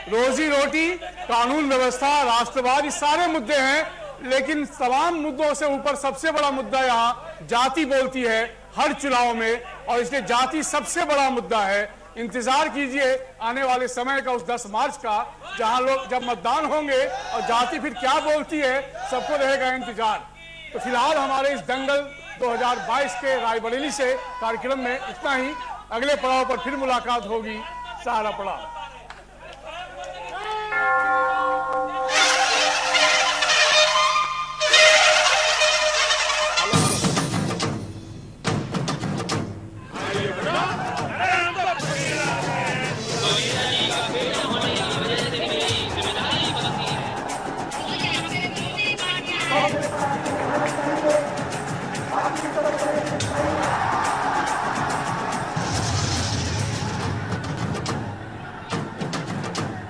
रोजी रोटी, कानून व्यवस्था, राष्ट्रवाद, ये सारे मुद्दे हैं। लेकिन तमाम मुद्दों से ऊपर सबसे बड़ा मुद्दा यहाँ जाति बोलती है हर चुनाव में, और इसलिए जाति सबसे बड़ा मुद्दा है। इंतजार कीजिए आने वाले समय का, उस 10 मार्च का, जहां लोग जब मतदान होंगे और जाति फिर क्या बोलती है, सबको रहेगा इंतजार। तो फिलहाल हमारे इस दंगल 2022 के रायबरेली से कार्यक्रम में इतना ही। अगले पड़ाव पर फिर मुलाकात होगी। सहारा प्रणाम।